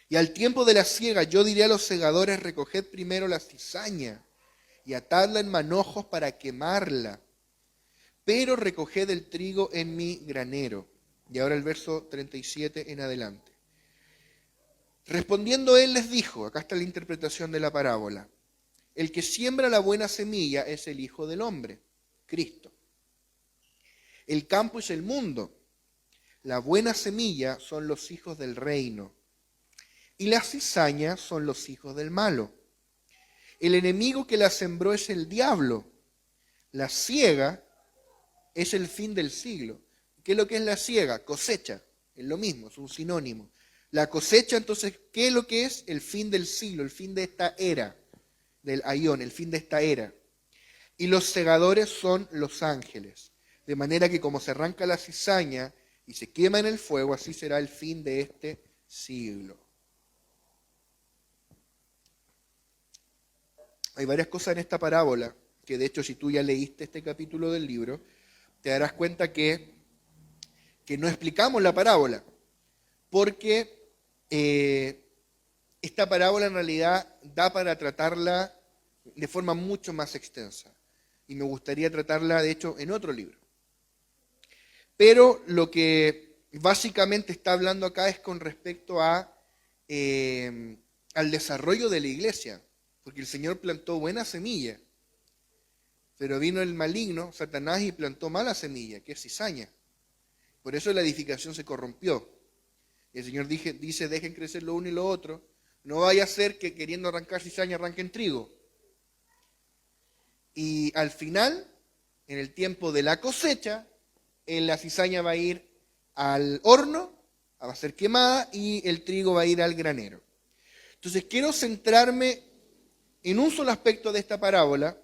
y al tiempo de la siega yo diré a los segadores, recoged primero la cizaña y atadla en manojos para quemarla, pero recoged el trigo en mi granero. Y ahora el verso 37 en adelante. Respondiendo él les dijo, acá está la interpretación de la parábola, el que siembra la buena semilla es el Hijo del Hombre, Cristo. El campo es el mundo, la buena semilla son los hijos del reino, y la cizaña son los hijos del malo. El enemigo que la sembró es el diablo, la siega es el fin del siglo. ¿Qué es lo que es la siega? Cosecha, es lo mismo, es un sinónimo. La cosecha, entonces, ¿qué es lo que es? El fin del siglo, el fin de esta era, del aión, el fin de esta era. Y los segadores son los ángeles. De manera que como se arranca la cizaña y se quema en el fuego, así será el fin de este siglo. Hay varias cosas en esta parábola, que de hecho si tú ya leíste este capítulo del libro, te darás cuenta que no explicamos la parábola, porque esta parábola en realidad da para tratarla de forma mucho más extensa. Y me gustaría tratarla, de hecho, en otro libro. Pero lo que básicamente está hablando acá es con respecto al desarrollo de la iglesia. Porque el Señor plantó buena semilla, pero vino el maligno, Satanás, y plantó mala semilla, que es cizaña. Por eso la edificación se corrompió. Y el Señor dice, dejen crecer lo uno y lo otro. No vaya a ser que queriendo arrancar cizaña arranquen trigo. Y al final, en el tiempo de la cosecha, la cizaña va a ir al horno, va a ser quemada, y el trigo va a ir al granero. Entonces quiero centrarme en un solo aspecto de esta parábola,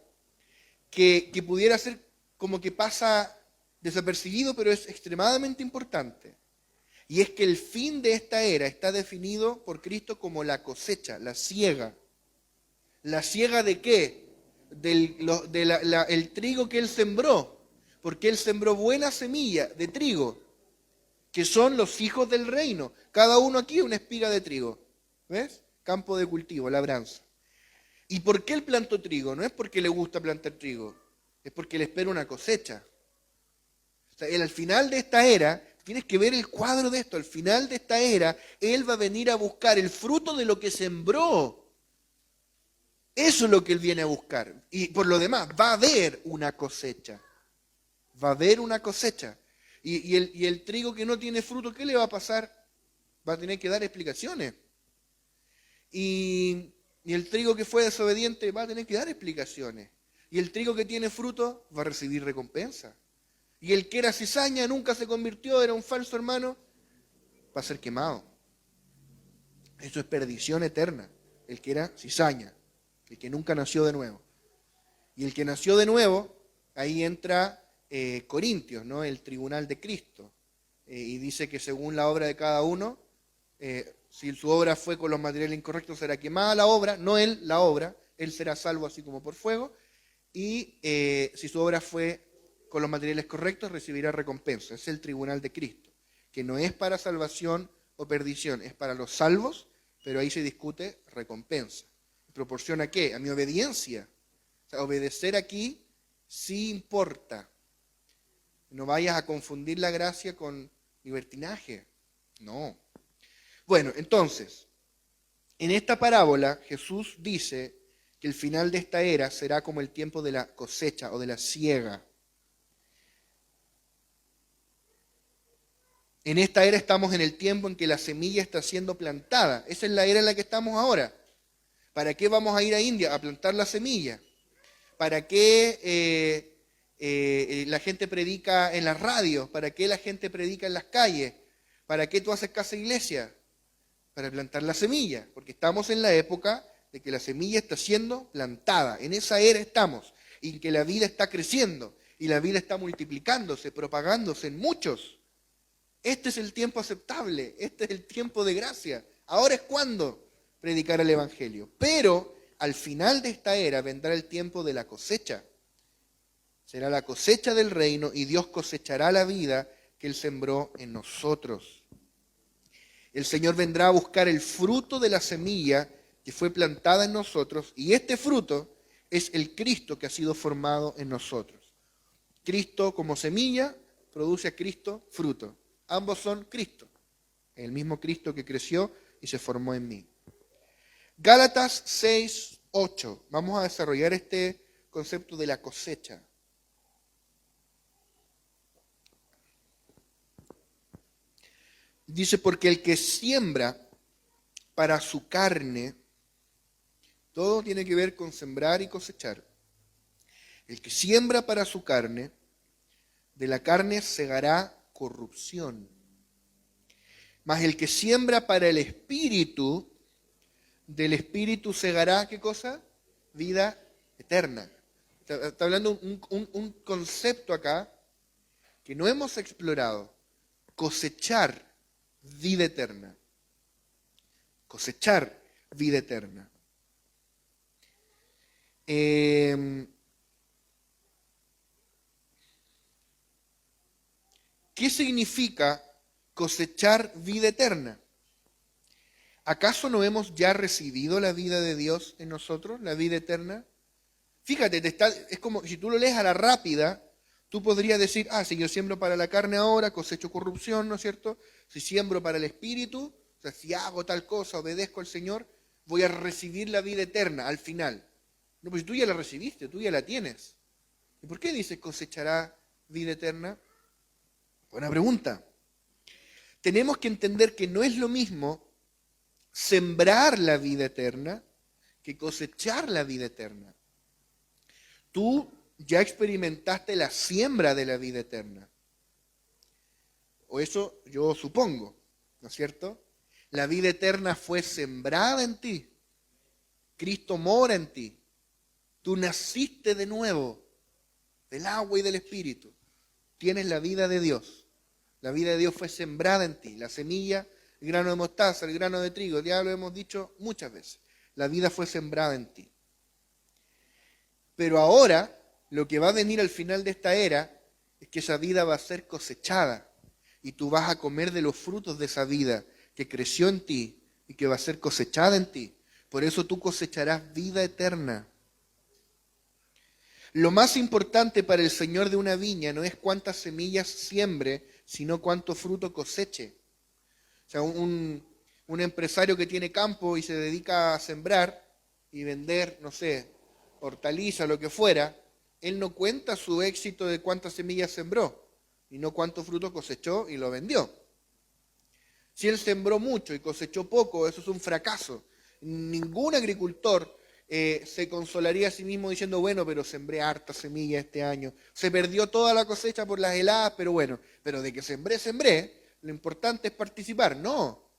que pudiera ser como que pasa desapercibido, pero es extremadamente importante. Y es que el fin de esta era está definido por Cristo como la cosecha, la siega. ¿La siega de qué? El trigo que Él sembró. Porque Él sembró buena semilla de trigo, que son los hijos del reino. Cada uno aquí una espiga de trigo. ¿Ves? Campo de cultivo, labranza. ¿Y por qué Él plantó trigo? No es porque le gusta plantar trigo, es porque le espera una cosecha. O sea, Él al final de esta era, tienes que ver el cuadro de esto, al final de esta era, Él va a venir a buscar el fruto de lo que sembró. Eso es lo que Él viene a buscar. Y por lo demás, va a haber una cosecha. Va a haber una cosecha. Y el trigo que no tiene fruto, ¿qué le va a pasar? Va a tener que dar explicaciones. Y el trigo que fue desobediente va a tener que dar explicaciones. Y el trigo que tiene fruto va a recibir recompensa. Y el que era cizaña, nunca se convirtió, era un falso hermano, va a ser quemado. Eso es perdición eterna. El que era cizaña, el que nunca nació de nuevo. Y el que nació de nuevo, ahí entra Corintios, ¿no? El tribunal de Cristo. Y dice que según la obra de cada uno, si su obra fue con los materiales incorrectos, será quemada la obra, no él, la obra, él será salvo así como por fuego. Y si su obra fue con los materiales correctos, recibirá recompensa. Es el tribunal de Cristo, que no es para salvación o perdición, es para los salvos, pero ahí se discute recompensa. ¿Proporciona qué? A mi obediencia. O sea, obedecer aquí sí importa. No vayas a confundir la gracia con libertinaje. No. Bueno, entonces, en esta parábola Jesús dice que el final de esta era será como el tiempo de la cosecha o de la siega. En esta era estamos en el tiempo en que la semilla está siendo plantada. Esa es la era en la que estamos ahora. ¿Para qué vamos a ir a India? A plantar la semilla. ¿Para qué la gente predica en las radios? ¿Para qué la gente predica en las calles? ¿Para qué tú haces casa iglesia? Para plantar la semilla. Porque estamos en la época de que la semilla está siendo plantada. En esa era estamos. Y que la vida está creciendo. Y la vida está multiplicándose, propagándose en muchos. Este es el tiempo aceptable, este es el tiempo de gracia. Ahora es cuando predicar el Evangelio. Pero al final de esta era vendrá el tiempo de la cosecha. Será la cosecha del reino y Dios cosechará la vida que Él sembró en nosotros. El Señor vendrá a buscar el fruto de la semilla que fue plantada en nosotros y este fruto es el Cristo que ha sido formado en nosotros. Cristo como semilla produce a Cristo fruto. Ambos son Cristo, el mismo Cristo que creció y se formó en mí. Gálatas 6:8. Vamos a desarrollar este concepto de la cosecha. Dice, porque el que siembra para su carne, todo tiene que ver con sembrar y cosechar. El que siembra para su carne, de la carne segará corrupción. Mas el que siembra para el Espíritu, del Espíritu segará, ¿qué cosa? Vida eterna. Está hablando un concepto acá que no hemos explorado. Cosechar vida eterna. Cosechar vida eterna. ¿Qué significa cosechar vida eterna? ¿Acaso no hemos ya recibido la vida de Dios en nosotros, la vida eterna? Fíjate, es como si tú lo lees a la rápida, tú podrías decir, si yo siembro para la carne ahora, cosecho corrupción, ¿no es cierto? Si siembro para el Espíritu, o sea, si hago tal cosa, obedezco al Señor, voy a recibir la vida eterna al final. No, pues tú ya la recibiste, tú ya la tienes. ¿Y por qué dice cosechará vida eterna? Buena pregunta. Tenemos que entender que no es lo mismo sembrar la vida eterna que cosechar la vida eterna. Tú ya experimentaste la siembra de la vida eterna. O eso yo supongo, ¿no es cierto? La vida eterna fue sembrada en ti. Cristo mora en ti. Tú naciste de nuevo del agua y del Espíritu. Tienes la vida de Dios. La vida de Dios fue sembrada en ti. La semilla, el grano de mostaza, el grano de trigo, ya lo hemos dicho muchas veces. La vida fue sembrada en ti. Pero ahora, lo que va a venir al final de esta era, es que esa vida va a ser cosechada. Y tú vas a comer de los frutos de esa vida que creció en ti y que va a ser cosechada en ti. Por eso tú cosecharás vida eterna. Lo más importante para el Señor de una viña no es cuántas semillas siembre, sino cuánto fruto coseche. O sea, un empresario que tiene campo y se dedica a sembrar, y vender, no sé, hortaliza, lo que fuera, él no cuenta su éxito de cuántas semillas sembró, y no cuánto fruto cosechó y lo vendió. Si él sembró mucho y cosechó poco, eso es un fracaso. Ningún agricultor se consolaría a sí mismo diciendo, bueno, pero sembré harta semilla este año. Se perdió toda la cosecha por las heladas, pero bueno, pero de que sembré, lo importante es participar. No,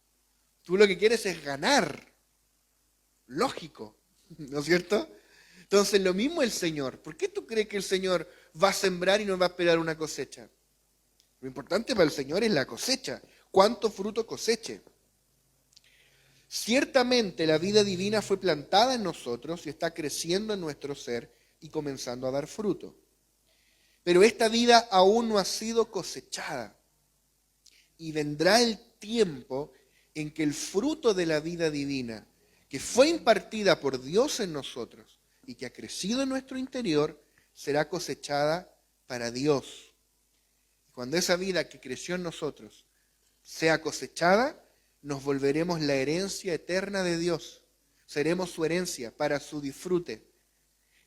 tú lo que quieres es ganar. Lógico, ¿no es cierto? Entonces lo mismo el Señor. ¿Por qué tú crees que el Señor va a sembrar y no va a esperar una cosecha? Lo importante para el Señor es la cosecha. ¿Cuánto fruto coseche? Ciertamente la vida divina fue plantada en nosotros y está creciendo en nuestro ser y comenzando a dar fruto. Pero esta vida aún no ha sido cosechada. Y vendrá el tiempo en que el fruto de la vida divina, que fue impartida por Dios en nosotros y que ha crecido en nuestro interior, será cosechada para Dios. Cuando esa vida que creció en nosotros sea cosechada, nos volveremos la herencia eterna de Dios. Seremos su herencia para su disfrute.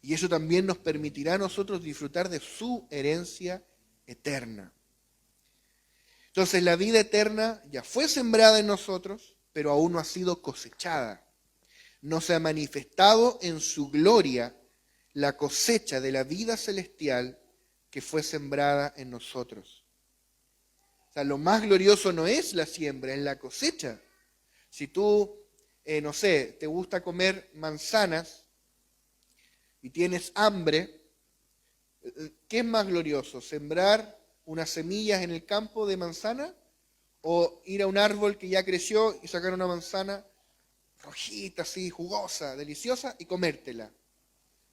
Y eso también nos permitirá a nosotros disfrutar de su herencia eterna. Entonces la vida eterna ya fue sembrada en nosotros, pero aún no ha sido cosechada. No se ha manifestado en su gloria la cosecha de la vida celestial que fue sembrada en nosotros. O sea, lo más glorioso no es la siembra, es la cosecha. Si tú, no sé, te gusta comer manzanas y tienes hambre, ¿qué es más glorioso? ¿Sembrar unas semillas en el campo de manzana o ir a un árbol que ya creció y sacar una manzana rojita, así, jugosa, deliciosa y comértela?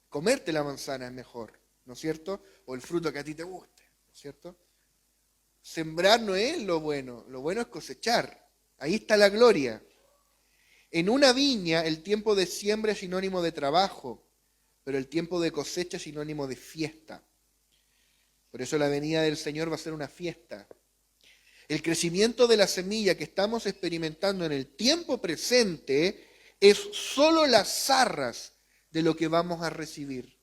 Comerte la manzana es mejor, ¿no es cierto? O el fruto que a ti te guste, ¿no es cierto? Sembrar no es lo bueno es cosechar. Ahí está la gloria. En una viña el tiempo de siembra es sinónimo de trabajo, pero el tiempo de cosecha es sinónimo de fiesta. Por eso la venida del Señor va a ser una fiesta. El crecimiento de la semilla que estamos experimentando en el tiempo presente es solo las zarras de lo que vamos a recibir.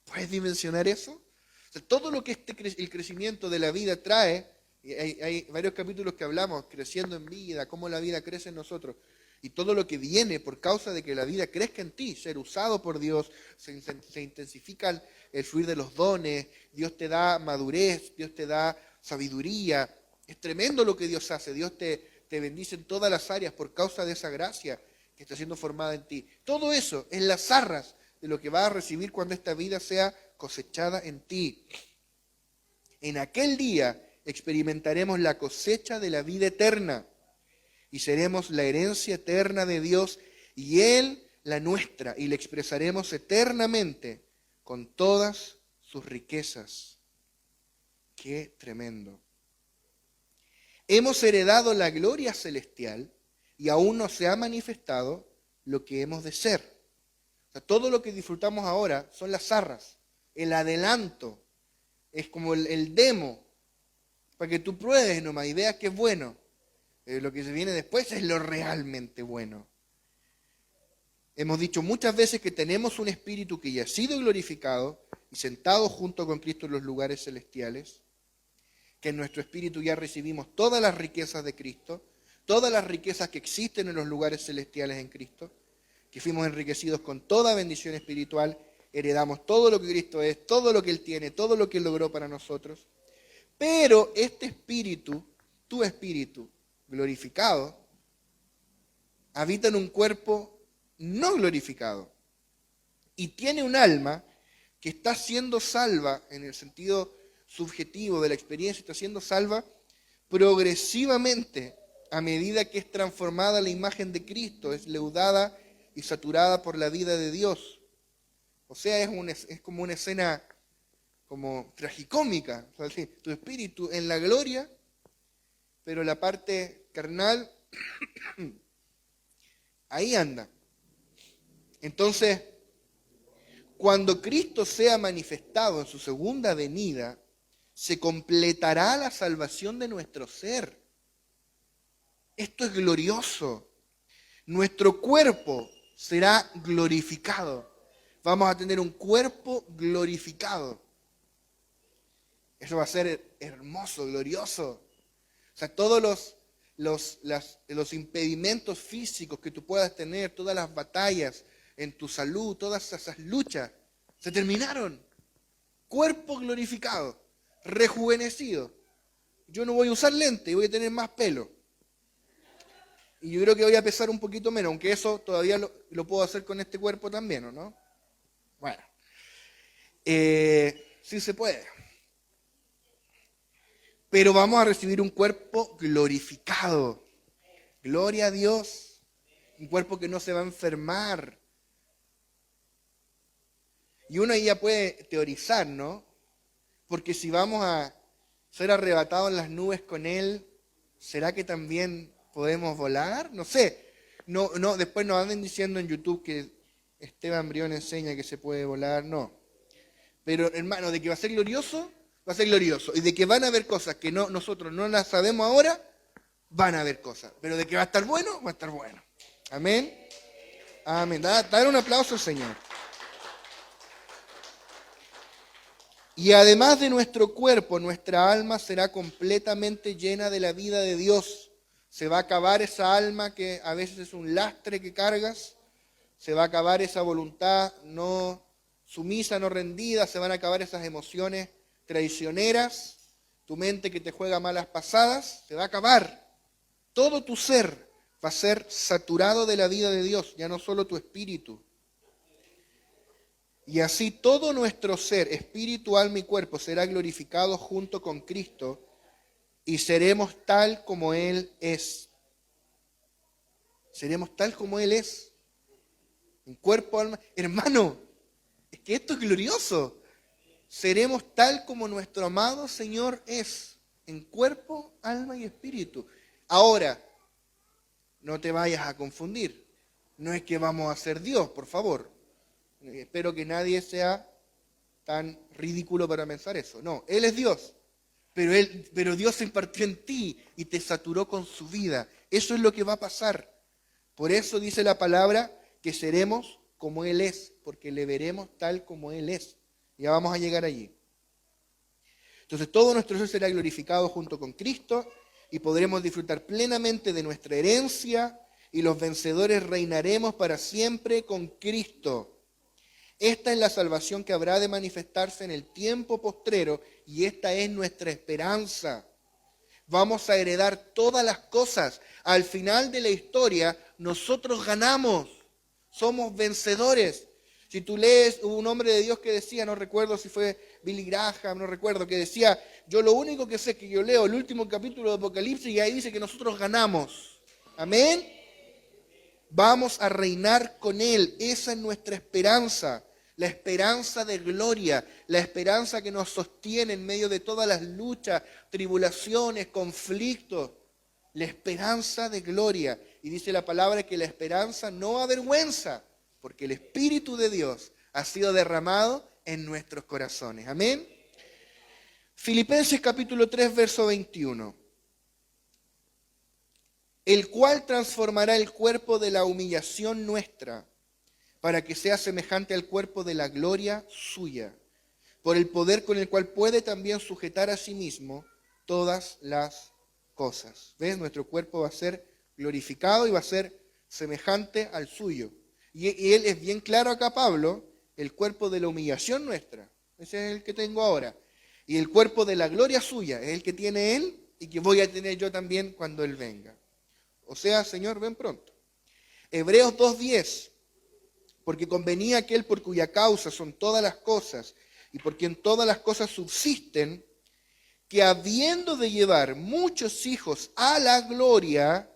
¿Puedes dimensionar eso? O sea, todo lo que el crecimiento de la vida trae, y hay varios capítulos que hablamos, creciendo en vida, cómo la vida crece en nosotros, y todo lo que viene por causa de que la vida crezca en ti, ser usado por Dios, se intensifica el fluir de los dones, Dios te da madurez, Dios te da sabiduría. Es tremendo lo que Dios hace, Dios te bendice en todas las áreas por causa de esa gracia que está siendo formada en ti. Todo eso es las zarras de lo que vas a recibir cuando esta vida sea cosechada en ti. En aquel día experimentaremos la cosecha de la vida eterna y seremos la herencia eterna de Dios y Él la nuestra, y la expresaremos eternamente con todas sus riquezas. ¡Qué tremendo! Hemos heredado la gloria celestial y aún no se ha manifestado lo que hemos de ser. O sea, todo lo que disfrutamos ahora son las zarras, el adelanto, es como el demo, para que tú pruebes nomás y veas que es bueno. Lo que se viene después es lo realmente bueno. Hemos dicho muchas veces que tenemos un espíritu que ya ha sido glorificado y sentado junto con Cristo en los lugares celestiales, que en nuestro espíritu ya recibimos todas las riquezas de Cristo, todas las riquezas que existen en los lugares celestiales en Cristo, que fuimos enriquecidos con toda bendición espiritual, heredamos todo lo que Cristo es, todo lo que Él tiene, todo lo que Él logró para nosotros. Pero este espíritu, tu espíritu glorificado, habita en un cuerpo no glorificado y tiene un alma que está siendo salva en el sentido subjetivo de la experiencia, está siendo salva progresivamente a medida que es transformada la imagen de Cristo, es leudada y saturada por la vida de Dios. O sea, es como una escena como tragicómica. O sea, tu espíritu en la gloria, pero la parte carnal ahí anda. Entonces, cuando Cristo sea manifestado en su segunda venida, se completará la salvación de nuestro ser. Esto es glorioso. Nuestro cuerpo será glorificado. Vamos a tener un cuerpo glorificado. Eso va a ser hermoso, glorioso. O sea, todos los impedimentos físicos que tú puedas tener, todas las batallas en tu salud, todas esas luchas, se terminaron. Cuerpo glorificado, rejuvenecido. Yo no voy a usar lente, voy a tener más pelo. Y yo creo que voy a pesar un poquito menos, aunque eso todavía lo puedo hacer con este cuerpo también, ¿o no? Bueno, sí se puede. Pero vamos a recibir un cuerpo glorificado. Gloria a Dios. Un cuerpo que no se va a enfermar. Y uno ahí ya puede teorizar, ¿no? Porque si vamos a ser arrebatados en las nubes con Él, ¿será que también podemos volar? No sé. No, después nos anden diciendo en YouTube que Esteban Brión enseña que se puede volar. No. Pero hermano, de que va a ser glorioso, va a ser glorioso. Y de que van a haber cosas que nosotros no las sabemos ahora, van a haber cosas. Pero de que va a estar bueno, va a estar bueno. Amén. Amén. Dar un aplauso al Señor. Y además de nuestro cuerpo, nuestra alma será completamente llena de la vida de Dios. Se va a acabar esa alma que a veces es un lastre que cargas. Se va a acabar esa voluntad no sumisa, no rendida. Se van a acabar esas emociones traicioneras. Tu mente que te juega malas pasadas. Se va a acabar. Todo tu ser va a ser saturado de la vida de Dios, ya no solo tu espíritu. Y así todo nuestro ser, espíritu, alma y cuerpo, será glorificado junto con Cristo y seremos tal como Él es. Seremos tal como Él es. En cuerpo, alma. Hermano, es que esto es glorioso. Seremos tal como nuestro amado Señor es. En cuerpo, alma y espíritu. Ahora, no te vayas a confundir. No es que vamos a ser Dios, por favor. Espero que nadie sea tan ridículo para pensar eso. No, Él es Dios, pero Dios se impartió en ti y te saturó con su vida. Eso es lo que va a pasar. Por eso dice la palabra que seremos como Él es, porque le veremos tal como Él es. Ya vamos a llegar allí. Entonces todo nuestro ser será glorificado junto con Cristo y podremos disfrutar plenamente de nuestra herencia y los vencedores reinaremos para siempre con Cristo. Esta es la salvación que habrá de manifestarse en el tiempo postrero y esta es nuestra esperanza. Vamos a heredar todas las cosas. Al final de la historia, nosotros ganamos. Somos vencedores. Si tú lees, hubo un hombre de Dios que decía, no recuerdo si fue Billy Graham, no recuerdo, que decía, yo lo único que sé es que yo leo el último capítulo de Apocalipsis y ahí dice que nosotros ganamos. Amén. Vamos a reinar con Él. Esa es nuestra esperanza. La esperanza de gloria, la esperanza que nos sostiene en medio de todas las luchas, tribulaciones, conflictos. La esperanza de gloria. Y dice la palabra que la esperanza no avergüenza, porque el Espíritu de Dios ha sido derramado en nuestros corazones. Amén. Filipenses capítulo 3, verso 21. El cual transformará el cuerpo de la humillación nuestra, para que sea semejante al cuerpo de la gloria suya, por el poder con el cual puede también sujetar a sí mismo todas las cosas. ¿Ves? Nuestro cuerpo va a ser glorificado y va a ser semejante al suyo. Y él es bien claro acá, Pablo, el cuerpo de la humillación nuestra. Ese es el que tengo ahora. Y el cuerpo de la gloria suya es el que tiene él y que voy a tener yo también cuando él venga. O sea, Señor, ven pronto. Hebreos 2:10. Porque convenía aquel por cuya causa son todas las cosas y por quien todas las cosas subsisten, que habiendo de llevar muchos hijos a la gloria,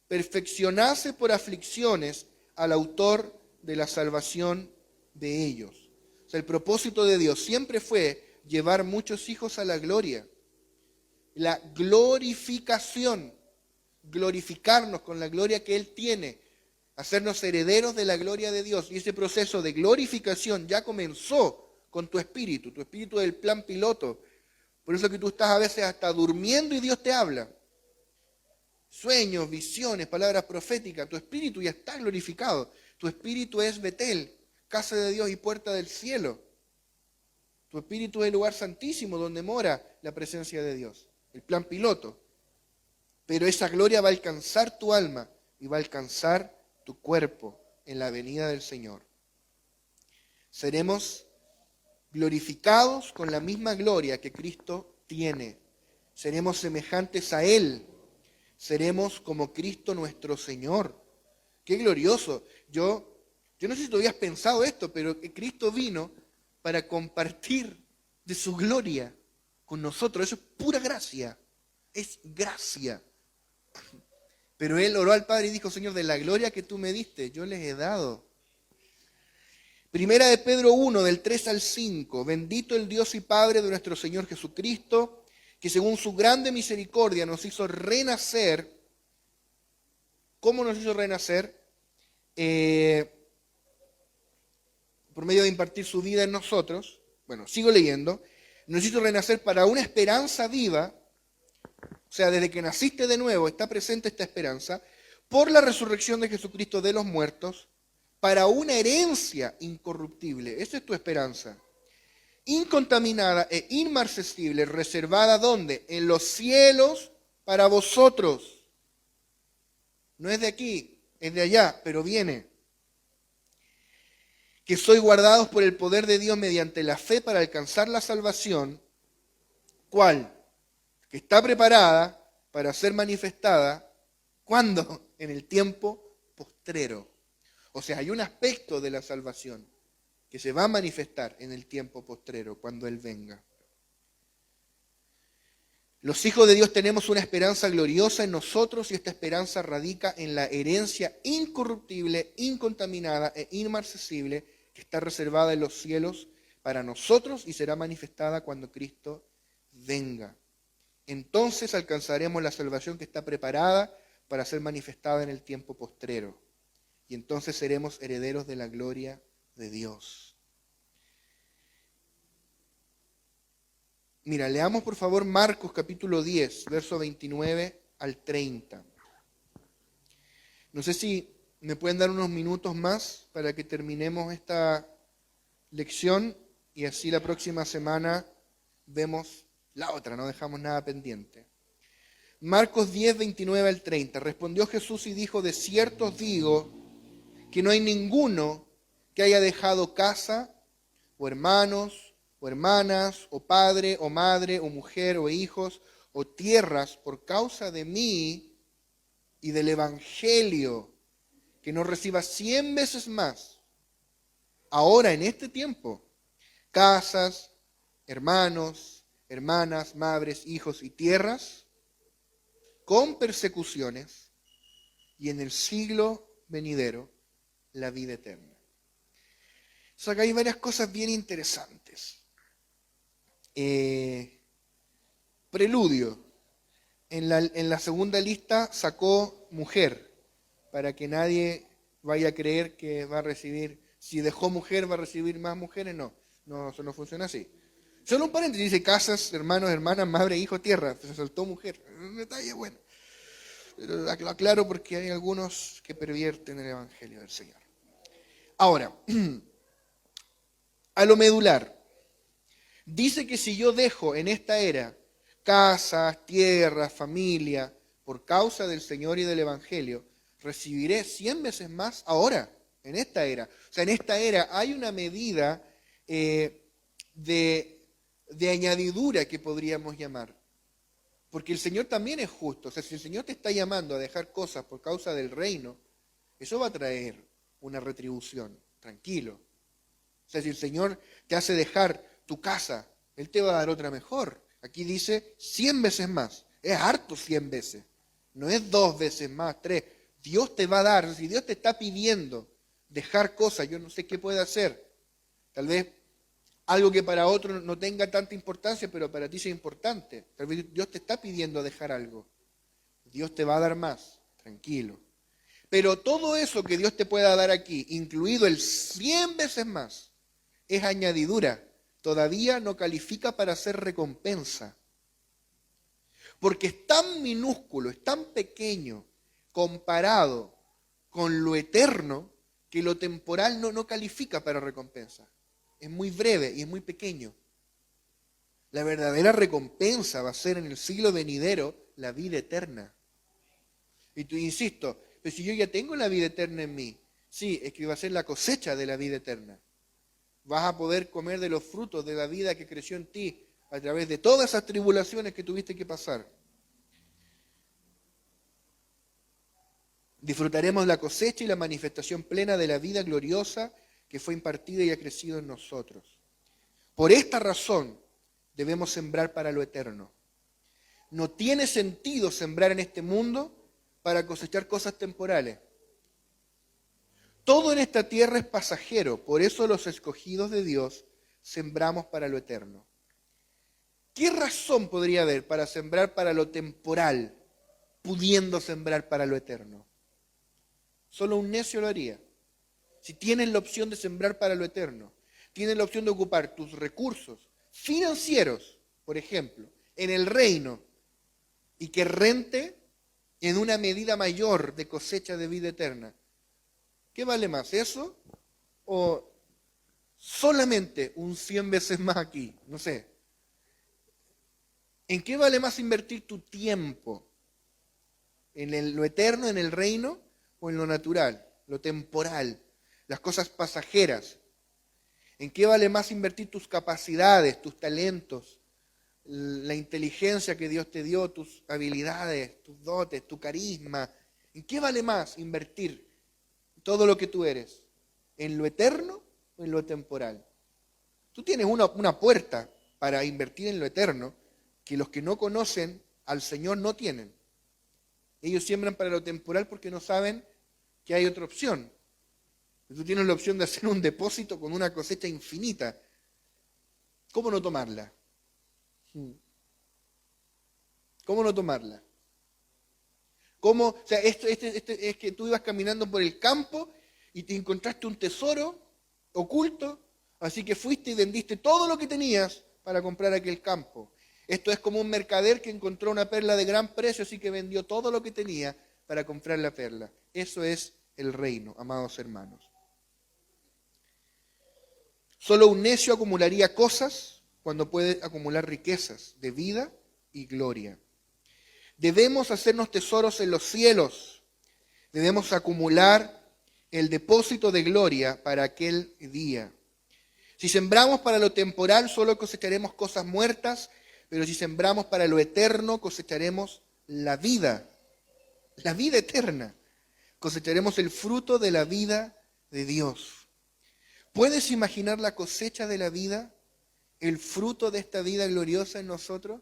perfeccionase por aflicciones al autor de la salvación de ellos. O sea, el propósito de Dios siempre fue llevar muchos hijos a la gloria. La glorificación, glorificarnos con la gloria que Él tiene, hacernos herederos de la gloria de Dios. Y ese proceso de glorificación ya comenzó con tu espíritu es el plan piloto. Por eso que tú estás a veces hasta durmiendo y Dios te habla. Sueños, visiones, palabras proféticas, tu espíritu ya está glorificado. Tu espíritu es Betel, casa de Dios y puerta del cielo. Tu espíritu es el lugar santísimo donde mora la presencia de Dios, el plan piloto. Pero esa gloria va a alcanzar tu alma y va a alcanzar tu cuerpo en la venida del Señor. Seremos glorificados con la misma gloria que Cristo tiene. Seremos semejantes a Él. Seremos como Cristo nuestro Señor. ¡Qué glorioso! Yo no sé si tú habías pensado esto, pero Cristo vino para compartir de su gloria con nosotros. Eso es pura gracia. Es gracia. Pero Él oró al Padre y dijo, Señor, de la gloria que tú me diste, yo les he dado. Primera de Pedro 1, del 3 al 5. Bendito el Dios y Padre de nuestro Señor Jesucristo, que según su grande misericordia nos hizo renacer. ¿Cómo nos hizo renacer? Por medio de impartir su vida en nosotros. Bueno, sigo leyendo. Nos hizo renacer para una esperanza viva. O sea, desde que naciste de nuevo está presente esta esperanza. Por la resurrección de Jesucristo de los muertos, para una herencia incorruptible. Esa es tu esperanza. Incontaminada e inmarcesible, reservada ¿dónde? En los cielos para vosotros. No es de aquí, es de allá, pero viene. Que sois guardados por el poder de Dios mediante la fe para alcanzar la salvación. ¿Cuál? Que está preparada para ser manifestada. ¿Cuándo? En el tiempo postrero. O sea, hay un aspecto de la salvación que se va a manifestar en el tiempo postrero, cuando Él venga. Los hijos de Dios tenemos una esperanza gloriosa en nosotros y esta esperanza radica en la herencia incorruptible, incontaminada e inmarcesible que está reservada en los cielos para nosotros y será manifestada cuando Cristo venga. Entonces alcanzaremos la salvación que está preparada para ser manifestada en el tiempo postrero. Y entonces seremos herederos de la gloria de Dios. Mira, leamos por favor Marcos capítulo 10, verso 29 al 30. No sé si me pueden dar unos minutos más para que terminemos esta lección y así la próxima semana vemos la otra, no dejamos nada pendiente. Marcos 10, 29 al 30. Respondió Jesús y dijo, de cierto os digo que no hay ninguno que haya dejado casa, o hermanos, o hermanas, o padre, o madre, o mujer, o hijos, o tierras, por causa de mí y del Evangelio, que no reciba 100 veces más, ahora en este tiempo, casas, hermanos, hermanas, madres, hijos y tierras, con persecuciones, y en el siglo venidero, la vida eterna. O sea, que hay varias cosas bien interesantes. Preludio. En la segunda lista sacó mujer, para que nadie vaya a creer que va a recibir, si dejó mujer va a recibir más mujeres. No, eso no funciona así. Solo un paréntesis, dice casas, hermanos, hermanas, madre, hijo, tierra. Se saltó mujer. Un detalle bueno. Pero lo aclaro porque hay algunos que pervierten el Evangelio del Señor. Ahora, a lo medular. Dice que si yo dejo en esta era casas, tierras, familia, por causa del Señor y del Evangelio, recibiré 100 veces más ahora, en esta era. O sea, en esta era hay una medida de añadidura que podríamos llamar. Porque el Señor también es justo. O sea, si el Señor te está llamando a dejar cosas por causa del reino, eso va a traer una retribución. Tranquilo. O sea, si el Señor te hace dejar tu casa, Él te va a dar otra mejor. Aquí dice 100 veces más. Es harto 100 veces. No es 2 veces más, 3. Dios te va a dar. Si Dios te está pidiendo dejar cosas, yo no sé qué puede hacer. Tal vez algo que para otro no tenga tanta importancia, pero para ti sea importante. Tal vez Dios te está pidiendo dejar algo. Dios te va a dar más. Tranquilo. Pero todo eso que Dios te pueda dar aquí, incluido el 100 veces más, es añadidura. Todavía no califica para ser recompensa. Porque es tan minúsculo, es tan pequeño comparado con lo eterno, que lo temporal no califica para recompensa. Es muy breve y es muy pequeño. La verdadera recompensa va a ser en el siglo venidero la vida eterna. Y tú, insisto, pero si yo ya tengo la vida eterna en mí, sí, es que va a ser la cosecha de la vida eterna. Vas a poder comer de los frutos de la vida que creció en ti a través de todas esas tribulaciones que tuviste que pasar. Disfrutaremos la cosecha y la manifestación plena de la vida gloriosa que fue impartida y ha crecido en nosotros. Por esta razón debemos sembrar para lo eterno. No tiene sentido sembrar en este mundo para cosechar cosas temporales. Todo en esta tierra es pasajero, por eso los escogidos de Dios sembramos para lo eterno. ¿Qué razón podría haber para sembrar para lo temporal, pudiendo sembrar para lo eterno? Solo un necio lo haría. Si tienes la opción de sembrar para lo eterno, tienes la opción de ocupar tus recursos financieros, por ejemplo, en el reino, y que rente en una medida mayor de cosecha de vida eterna. ¿Qué vale más, eso o solamente un 100 veces más aquí? No sé. ¿En qué vale más invertir tu tiempo? ¿En lo eterno, en el reino, o en lo natural, lo temporal, las cosas pasajeras? ¿En qué vale más invertir tus capacidades, tus talentos, la inteligencia que Dios te dio, tus habilidades, tus dotes, tu carisma? ¿En qué vale más invertir todo lo que tú eres? ¿En lo eterno o en lo temporal? Tú tienes una puerta para invertir en lo eterno que los que no conocen al Señor no tienen. Ellos siembran para lo temporal porque no saben que hay otra opción. Tú tienes la opción de hacer un depósito con una cosecha infinita. ¿Cómo no tomarla? ¿Cómo no tomarla? ¿Cómo? O sea, esto es que tú ibas caminando por el campo y te encontraste un tesoro oculto, así que fuiste y vendiste todo lo que tenías para comprar aquel campo. Esto es como un mercader que encontró una perla de gran precio, así que vendió todo lo que tenía para comprar la perla. Eso es el reino, amados hermanos. Solo un necio acumularía cosas cuando puede acumular riquezas de vida y gloria. Debemos hacernos tesoros en los cielos. Debemos acumular el depósito de gloria para aquel día. Si sembramos para lo temporal, solo cosecharemos cosas muertas, pero si sembramos para lo eterno, cosecharemos la vida eterna. Cosecharemos el fruto de la vida de Dios. ¿Puedes imaginar la cosecha de la vida? El fruto de esta vida gloriosa en nosotros.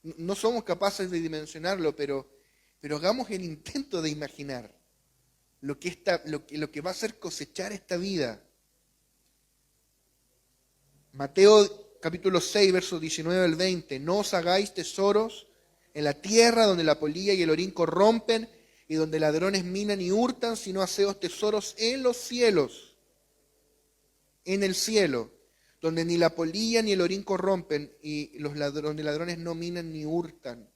No somos capaces de dimensionarlo, pero hagamos el intento de imaginar lo que va a ser cosechar esta vida. Mateo capítulo 6, versos 19 al 20. No os hagáis tesoros en la tierra donde la polilla y el orín corrompen y donde ladrones minan y hurtan, sino haceos tesoros en los cielos. En el cielo, donde ni la polilla ni el orín corrompen y donde ladrones no minan ni hurtan.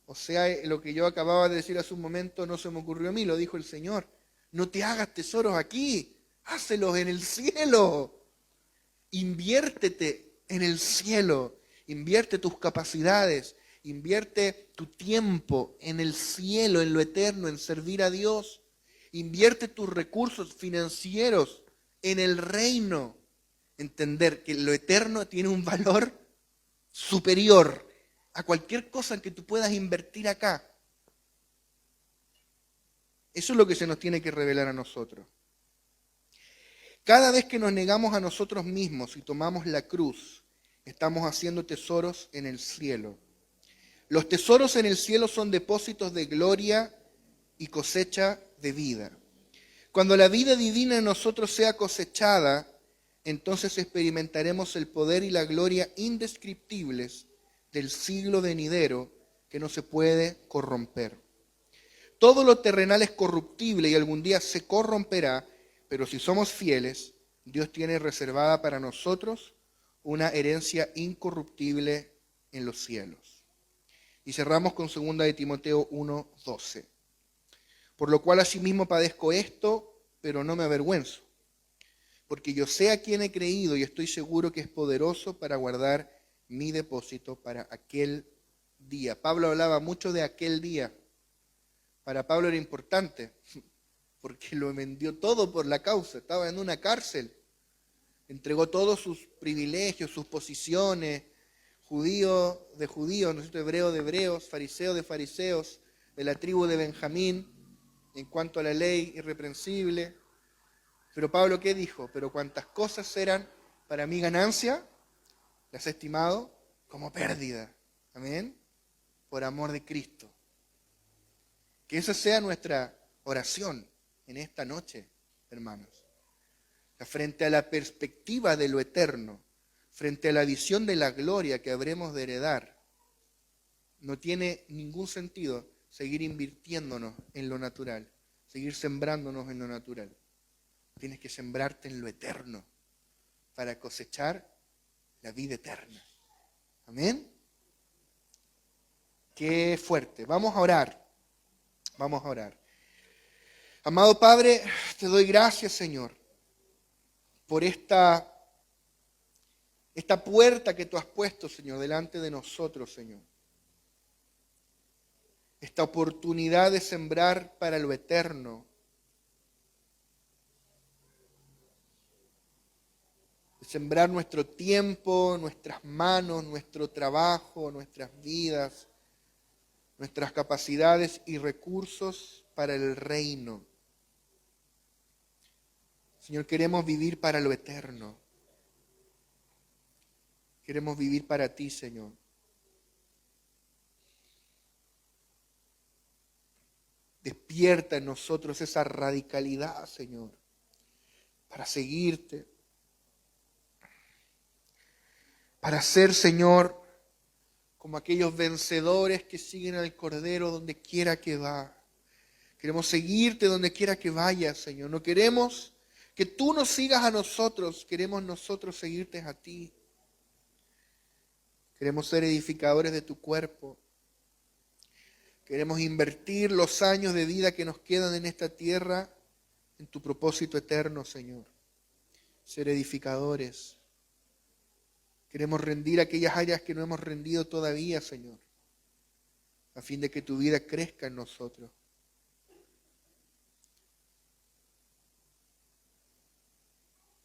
O sea, lo que yo acababa de decir hace un momento no se me ocurrió a mí, lo dijo el Señor. No te hagas tesoros aquí, hácelos en el cielo. Inviértete en el cielo, invierte tus capacidades, invierte tu tiempo en el cielo, en lo eterno, en servir a Dios. Invierte tus recursos financieros en el reino. Entender que lo eterno tiene un valor superior a cualquier cosa que tú puedas invertir acá. Eso es lo que se nos tiene que revelar a nosotros. Cada vez que nos negamos a nosotros mismos y tomamos la cruz, estamos haciendo tesoros en el cielo. Los tesoros en el cielo son depósitos de gloria y cosecha de vida. Cuando la vida divina en nosotros sea cosechada, entonces experimentaremos el poder y la gloria indescriptibles del siglo venidero que no se puede corromper. Todo lo terrenal es corruptible y algún día se corromperá, pero si somos fieles, Dios tiene reservada para nosotros una herencia incorruptible en los cielos. Y cerramos con 2 de Timoteo 1:12. Por lo cual asimismo padezco esto pero no me avergüenzo, porque yo sé a quién he creído y estoy seguro que es poderoso para guardar mi depósito para aquel día. Pablo hablaba mucho de aquel día. Para Pablo era importante, porque lo vendió todo por la causa. Estaba en una cárcel, entregó todos sus privilegios, sus posiciones, judío de judíos, ¿no es cierto?, hebreo de hebreos, fariseo de fariseos, de la tribu de Benjamín, en cuanto a la ley irreprensible. Pero Pablo, ¿qué dijo? Pero cuantas cosas eran para mí ganancia, las he estimado como pérdida. Amén. Por amor de Cristo. Que esa sea nuestra oración en esta noche, hermanos. Frente a la perspectiva de lo eterno, frente a la visión de la gloria que habremos de heredar, no tiene ningún sentido seguir invirtiéndonos en lo natural, seguir sembrándonos en lo natural. Tienes que sembrarte en lo eterno para cosechar la vida eterna. Amén. Qué fuerte. Vamos a orar. Vamos a orar. Amado Padre, te doy gracias, Señor, por esta puerta que tú has puesto, Señor, delante de nosotros, Señor. Esta oportunidad de sembrar para lo eterno. De sembrar nuestro tiempo, nuestras manos, nuestro trabajo, nuestras vidas, nuestras capacidades y recursos para el reino. Señor, queremos vivir para lo eterno. Queremos vivir para ti, Señor. Despierta en nosotros esa radicalidad, Señor, para seguirte. Para ser, Señor, como aquellos vencedores que siguen al Cordero donde quiera que va. Queremos seguirte donde quiera que vayas, Señor. No queremos que tú nos sigas a nosotros, queremos nosotros seguirte a ti. Queremos ser edificadores de tu cuerpo. Queremos invertir los años de vida que nos quedan en esta tierra en tu propósito eterno, Señor. Ser edificadores. Queremos rendir aquellas áreas que no hemos rendido todavía, Señor, a fin de que tu vida crezca en nosotros.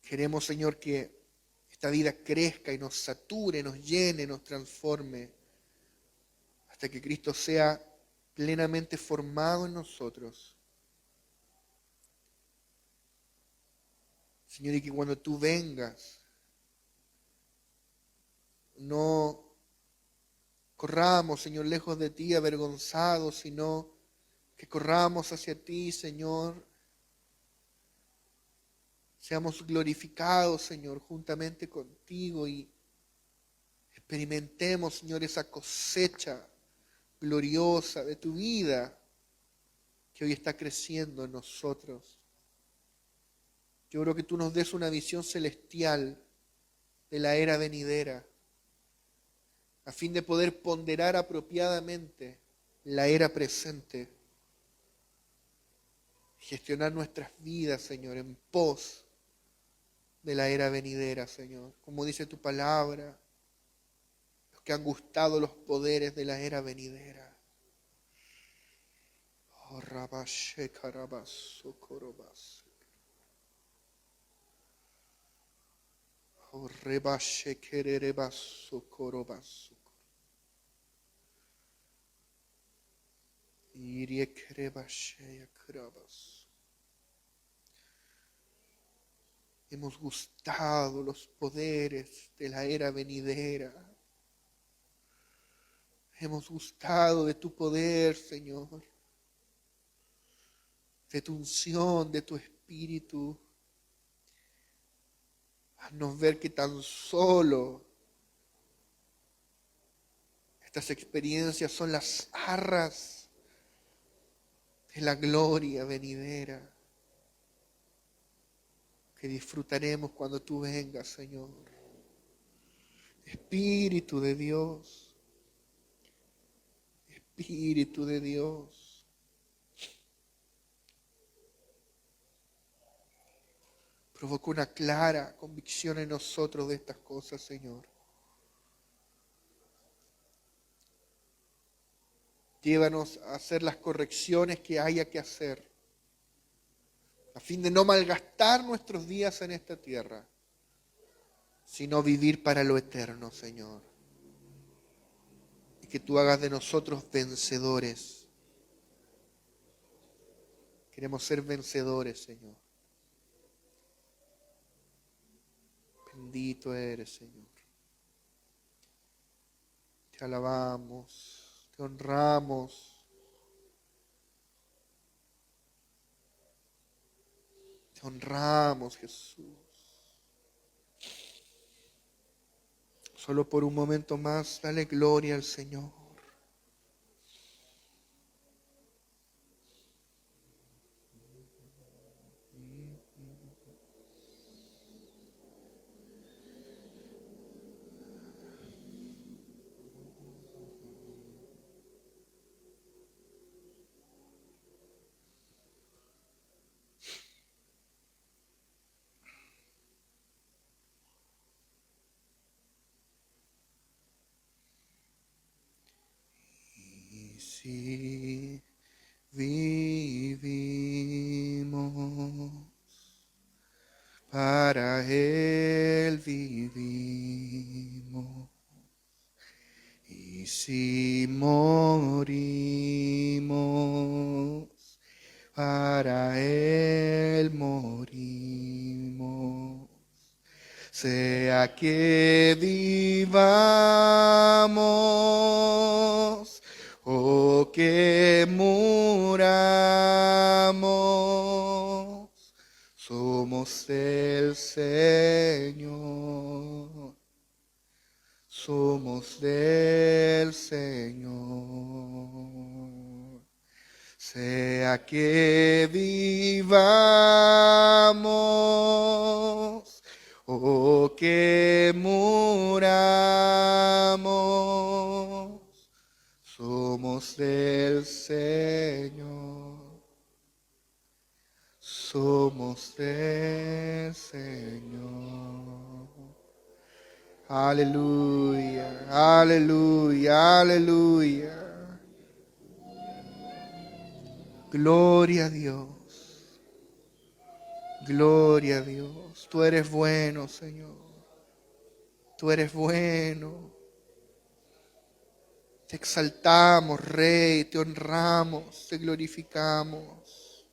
Queremos, Señor, que esta vida crezca y nos sature, nos llene, nos transforme, hasta que Cristo sea plenamente formado en nosotros. Señor, y que cuando tú vengas, no corramos, Señor, lejos de ti avergonzados, sino que corramos hacia ti, Señor. Seamos glorificados, Señor, juntamente contigo y experimentemos, Señor, esa cosecha gloriosa de tu vida que hoy está creciendo en nosotros. Yo creo que tú nos des una visión celestial de la era venidera, a fin de poder ponderar apropiadamente la era presente, gestionar nuestras vidas, Señor, en pos de la era venidera, Señor. Como dice tu palabra, los que han gustado los poderes de la era venidera. Oh, Rabashe Karabaso Korobas. Oh, Rebashe Kererebaso Korobaso. Irie Kerebashe Karabas. Hemos gustado los poderes de la era venidera. Hemos gustado de tu poder, Señor, de tu unción, de tu espíritu. Haznos ver que tan solo estas experiencias son las arras de la gloria venidera que disfrutaremos cuando tú vengas, Señor. Espíritu de Dios, Espíritu de Dios. Provoca una clara convicción en nosotros de estas cosas, Señor. Llévanos a hacer las correcciones que haya que hacer, a fin de no malgastar nuestros días en esta tierra, sino vivir para lo eterno, Señor. Y que tú hagas de nosotros vencedores. Queremos ser vencedores, Señor. Bendito eres, Señor. Te alabamos, te honramos. Te honramos, Jesús. Solo por un momento más, dale gloria al Señor. Y si vivimos, para Él vivimos. Y si morimos, para Él morimos. Sea que vivamos o que muramos, somos del Señor. Somos del Señor. Sea que vivamos o que muramos, somos del Señor. Somos del Señor. Aleluya, aleluya, aleluya. Gloria a Dios. Gloria a Dios. Tú eres bueno, Señor. Tú eres bueno. Te exaltamos, Rey, te honramos, te glorificamos.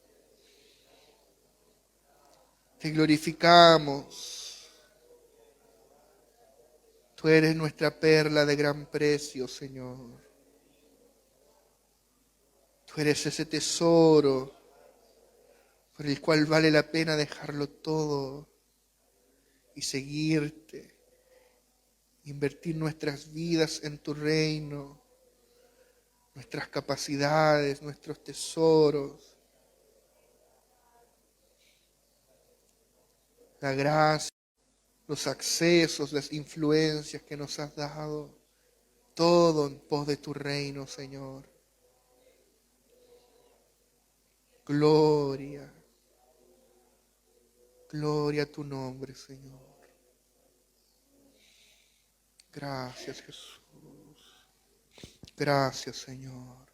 Te glorificamos. Tú eres nuestra perla de gran precio, Señor. Tú eres ese tesoro por el cual vale la pena dejarlo todo y seguirte. Invertir nuestras vidas en tu reino, nuestras capacidades, nuestros tesoros. La gracia, los accesos, las influencias que nos has dado, todo en pos de tu reino, Señor. Gloria, gloria a tu nombre, Señor. Gracias, Jesús. Gracias, Señor.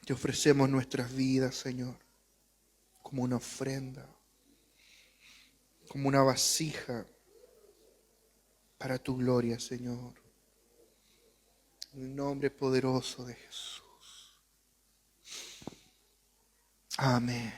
Te ofrecemos nuestras vidas, Señor, como una ofrenda, como una vasija para tu gloria, Señor. En el nombre poderoso de Jesús. Amén.